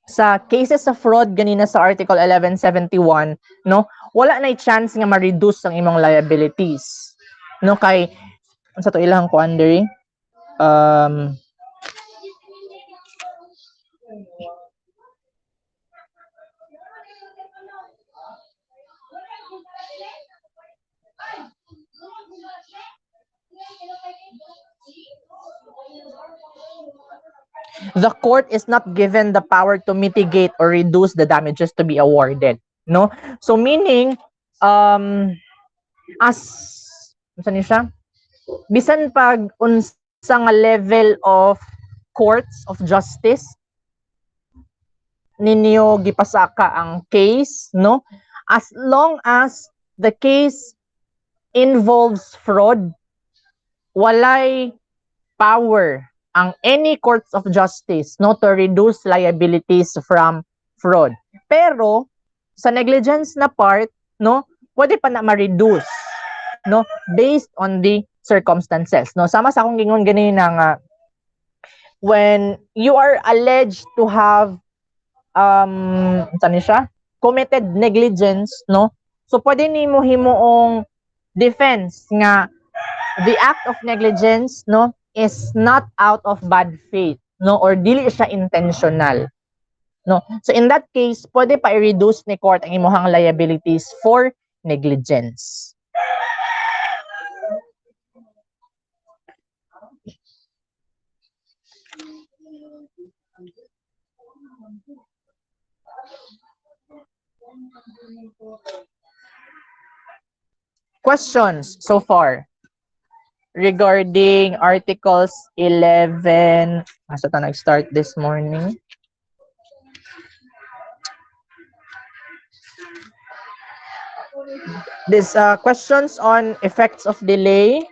sa cases sa fraud ganina sa Article 1171, no, wala na chance nga ma-reduce ang imong liabilities, no, kay sa to ilang ko under the court is not given the power to mitigate or reduce the damages to be awarded, no? So meaning as unsa ni siya, bisan pag unsa nga level of courts of justice ninyo gipasaka ang case, no, as long as the case involves fraud, walay power ang any courts of justice no to reduce liabilities from fraud. Pero sa negligence na part, no, pwede pa na ma-reduce, no, based on the circumstances. No, sama sa akong gingon ganina nga when you are alleged to have siya, committed negligence, no? So pwede nimo himuong defense nga the act of negligence, no, is not out of bad faith, no, or dili siya intentional. No. So in that case, pwede pa i-reduce ni court ang imong liabilities for negligence. Questions so far regarding Articles 11. Asa ta nag-start this morning? This questions on effects of delay,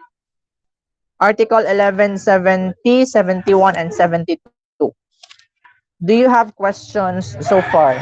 Article 11, 70, 71, and 72. Do you have questions so far?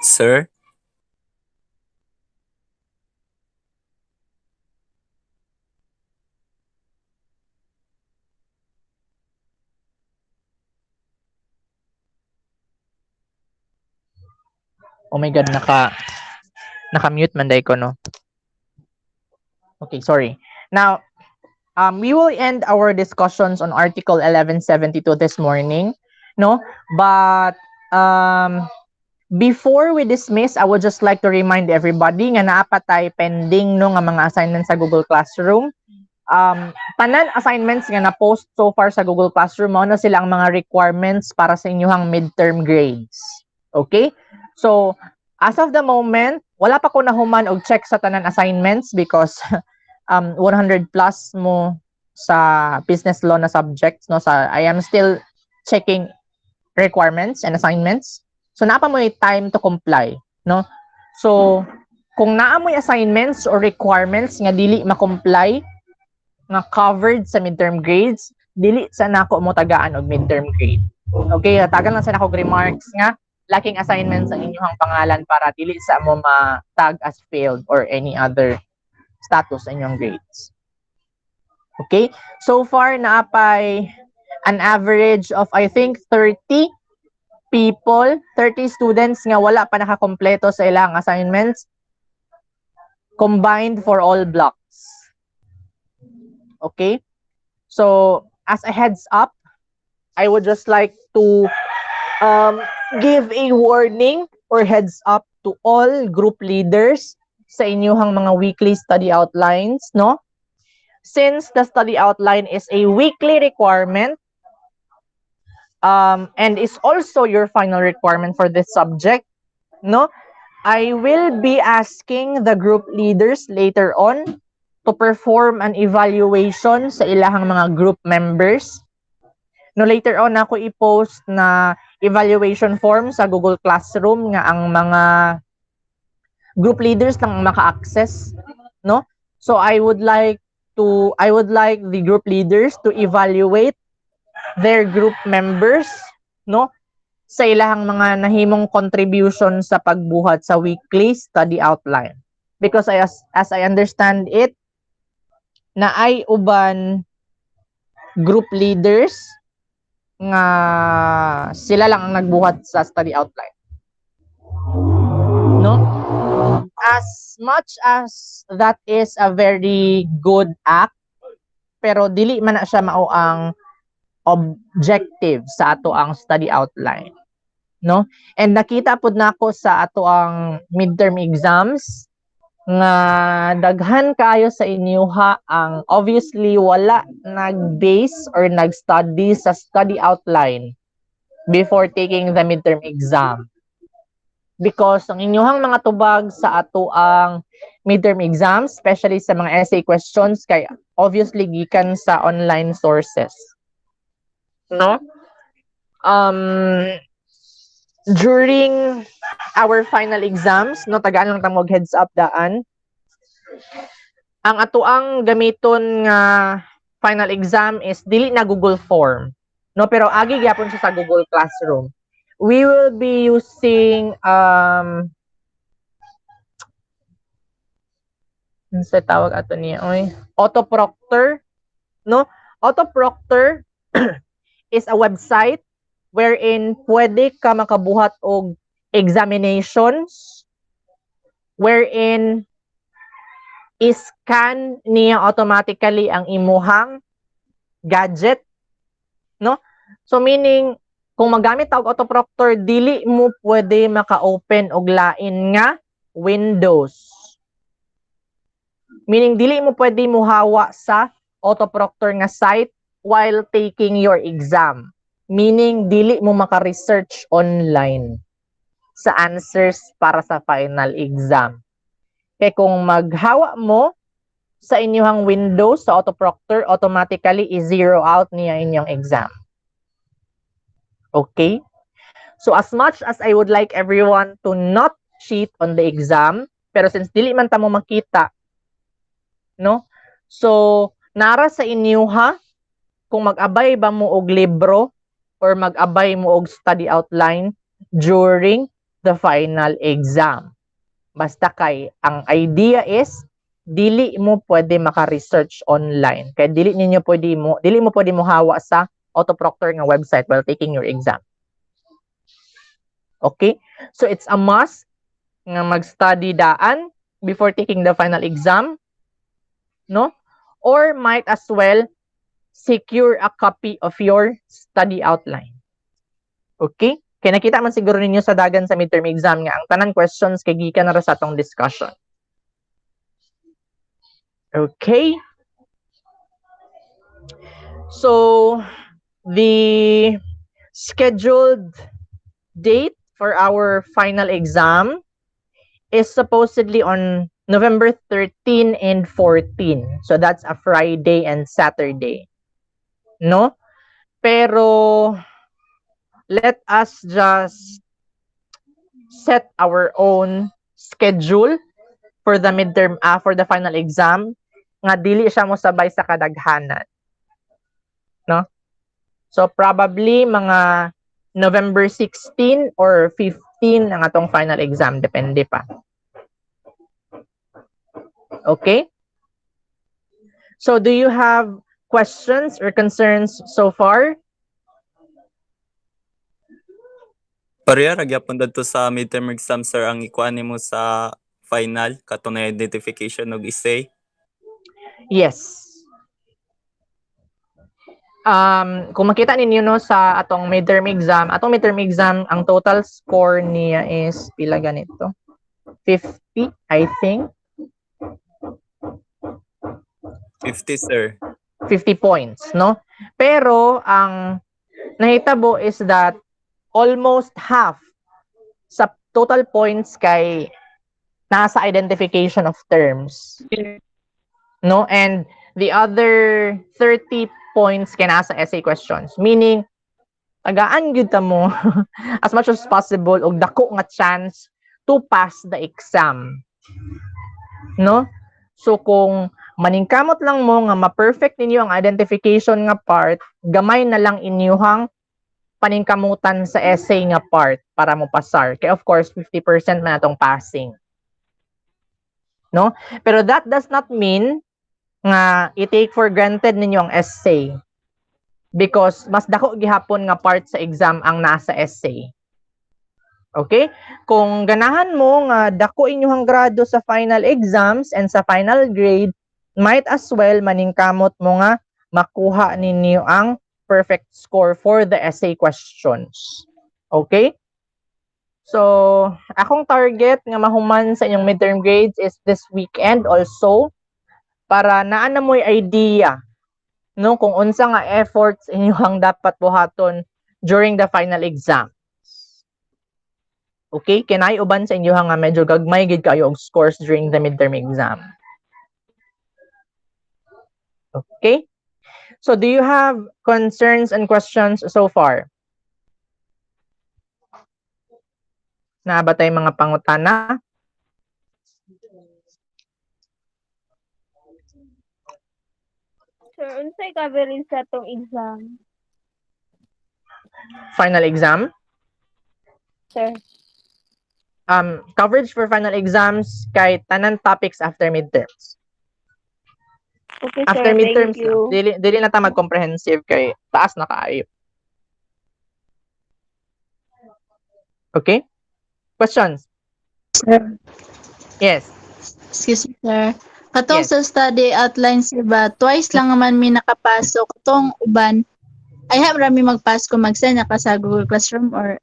Sir? Oh my God, naka-mute man day ko, no? Okay, sorry. Now, we will end our discussions on Article 1172 this morning, no? But Before we dismiss, I would just like to remind everybody nga naa pa tay pending no nga mga assignments sa Google Classroom. Tanan assignments nga na-post so far sa Google Classroom, ano sila ang mga requirements para sa inyong midterm grades. Okay? So, as of the moment, wala pa ko nahuman og check sa tanan assignments because 100 plus mo sa business law na subjects, no? I am still checking requirements and assignments. So, naa pa mo time to comply, no? So, kung naa mo assignments or requirements nga dili ma-comply, nga covered sa midterm grades, dili sa nako mo tagaan og midterm grade. Okay, tagan lang sa nako remarks nga lacking assignments ang inyong pangalan para dili sa mo ma-tag as failed or any other status sa inyong grades. Okay? So far naapay an average of I think 30 people, 30 students nga wala pa nakakompleto sa ilang assignments combined for all blocks. Okay, so as a heads up, I would just like to give a warning or heads up to all group leaders sa inyong mga weekly study outlines, no? Since the study outline is a weekly requirement and is also your final requirement for this subject, no? I will be asking the group leaders later on to perform an evaluation sa ilahang mga group members. No, later on ako i-post na evaluation form sa Google Classroom nga ang mga group leaders lang maka-access, no? So I would like the group leaders to evaluate their group members, no? Sa ilahang mga nahimong contribution sa pagbuhat sa weekly study outline. Because as I understand it, na ay uban group leaders nga sila lang ang nagbuhat sa study outline. No? As much as that is a very good act, pero dili man na siya mao ang objective sa ato ang study outline. No? And nakita pud nako sa ato ang midterm exams nga daghan kayo sa inyo ang obviously wala nag-base or nag-study sa study outline before taking the midterm exam. Because ang inyong mga tubag sa ato ang midterm exams, especially sa mga essay questions, kay obviously gikan sa online sources. No? During our final exams, no, tagaan lang tamog heads up daan. Ang ato ang gamiton nga final exam is dili na Google Form, no, pero agi gyapon siya sa Google Classroom. We will be using sa tawag ato niya Autoproctor, no? Autoproctor is a website wherein pwede ka makabuhat og examinations wherein i-scan niya automatically ang imuhang gadget, no? So meaning kung magamit ta og Autoproctor, dili mo pwede maka-open og lain nga Windows. Meaning dili mo pwede muhawa sa Autoproctor nga site while taking your exam. Meaning, dili mo maka-research online sa answers para sa final exam. Kaya kung maghawa mo sa inyong Windows sa Autoproctor, automatically i-zero out niya inyong exam. Okay? So as much as I would like everyone to not cheat on the exam, pero since dili man ta mo makita, no? So, nara sa inyo kung mag-abay ba mo og libro or mag-abay mo og study outline during the final exam. Basta kay ang idea is dili mo pwede maka-research online. Kaya dili mo pwede mo hawa sa Autoproctor nga website while taking your exam. Okay? So it's a must nga mag-study daan before taking the final exam, no? Or might as well secure a copy of your study outline. Okay? Kaya nakita man siguro ninyo sa dagan sa midterm exam nga ang tanan questions kay gikan na ra sa atong discussion. Okay. So, the scheduled date for our final exam is supposedly on November 13 and 14. So, that's a Friday and Saturday. No? Pero, let us just set our own schedule for the midterm, for the final exam, nga dili siya mo sabay sa kadaghanan. No? So, probably mga November 16 or 15 ang atong final exam. Depende pa. Okay? So, do you have questions or concerns so far? Pareha ragyapon dadto sa midterm exam, sir, ang ikuan nimo sa final katunay identification og essay. Yes. Kung makita ninyo no sa atong midterm exam, ang total score niya is pila ganito? 50, I think. 50, sir. 50 points, no? Pero ang nahitabo is that almost half sa total points kay nasa identification of terms. No? And the other 30 points kay nasa essay questions. Meaning, tagaan gyud ta mo as much as possible og dako nga chance to pass the exam. No? So kung maningkamot lang mo nga ma-perfect ninyo ang identification nga part, gamay na lang inyuhang paningkamutan sa essay nga part para mo pasar. Kaya of course 50% man atong passing. No? Pero that does not mean nga i-take for granted ninyo ang essay because mas dako gihapon nga part sa exam ang nasa essay. Okay? Kung ganahan mo nga dako inyong grado sa final exams and sa final grade, might as well maningkamot mo nga makuha ninyo ang perfect score for the essay questions. Okay? So, akong target nga mahuman sa inyong midterm grades is this weekend also para naa na mo'y idea no kung unsa nga efforts inyong dapat buhaton during the final exams. Okay? Kinay uban sa inyo nga medyo gagmay gid kayo og scores during the midterm exam. Okay? So, do you have concerns and questions so far? Nabatay mga pangutana? Sir, unsay coverage sa tong exam? Final exam? Sir. Coverage for final exams kay tanan topics after midterms. Okay, sir. After midterms, Thank you. dili na ta mag-comprehensive kay taas na kaayo. Okay? Questions? Sir, Yes. excuse me, sir. Katong Yes. sa study outlines, diba, twice lang naman mi nakapasok. Katong uban, ay rami magpas kung mag-send na ka sa Google Classroom or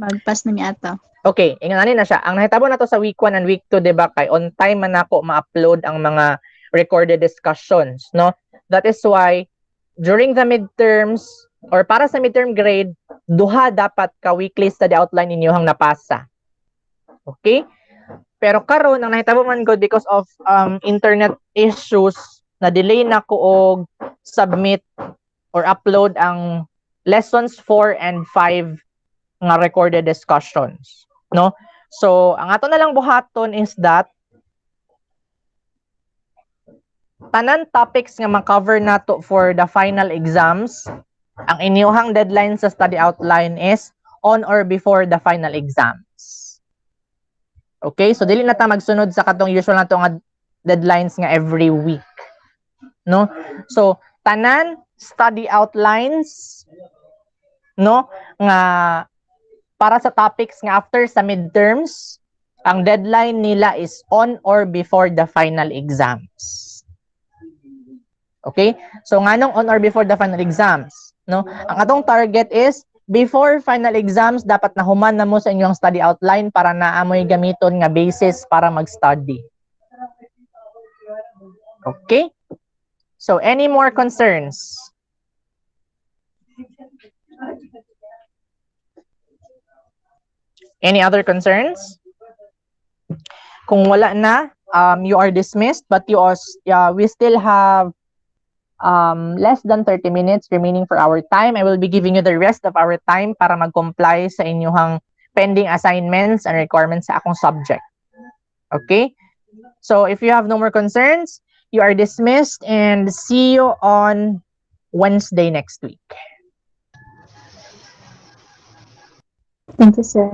magpas na mi ato. Okay, ingananin na siya. Ang nahitabo na to sa week 1 and week 2, diba, kay on time man ako ma-upload ang mga recorded discussions, no? That is why, during the midterms, or para sa midterm grade, duha dapat ka weekly study outline ninyo hang napasa. Okay? Pero karon ang nahitabo man ko because of internet issues, na-delay na ko og submit or upload ang lessons 4 and 5 nga recorded discussions, no? So, ang ato na lang buhaton is that tanan topics nga ma-cover nato for the final exams, ang inyuhang deadline sa study outline is on or before the final exams. Okay? So, dili na ta magsunod sa katong usual nato nga deadlines nga every week. No? So, tanan study outlines, no, nga para sa topics nga after sa midterms, ang deadline nila is on or before the final exams. Okay? So, nganong on or before the final exams, no? Ang atong target is before final exams, dapat nahuman na mo sa inyong study outline para naamoy gamiton nga basis para mag-study. Okay? So, any more concerns? Any other concerns? Kung wala na, you are dismissed, but we still have less than 30 minutes remaining for our time. I will be giving you the rest of our time para mag-comply sa inyong pending assignments and requirements sa akong subject. Okay? So, if you have no more concerns, you are dismissed and see you on Wednesday next week. Thank you, sir.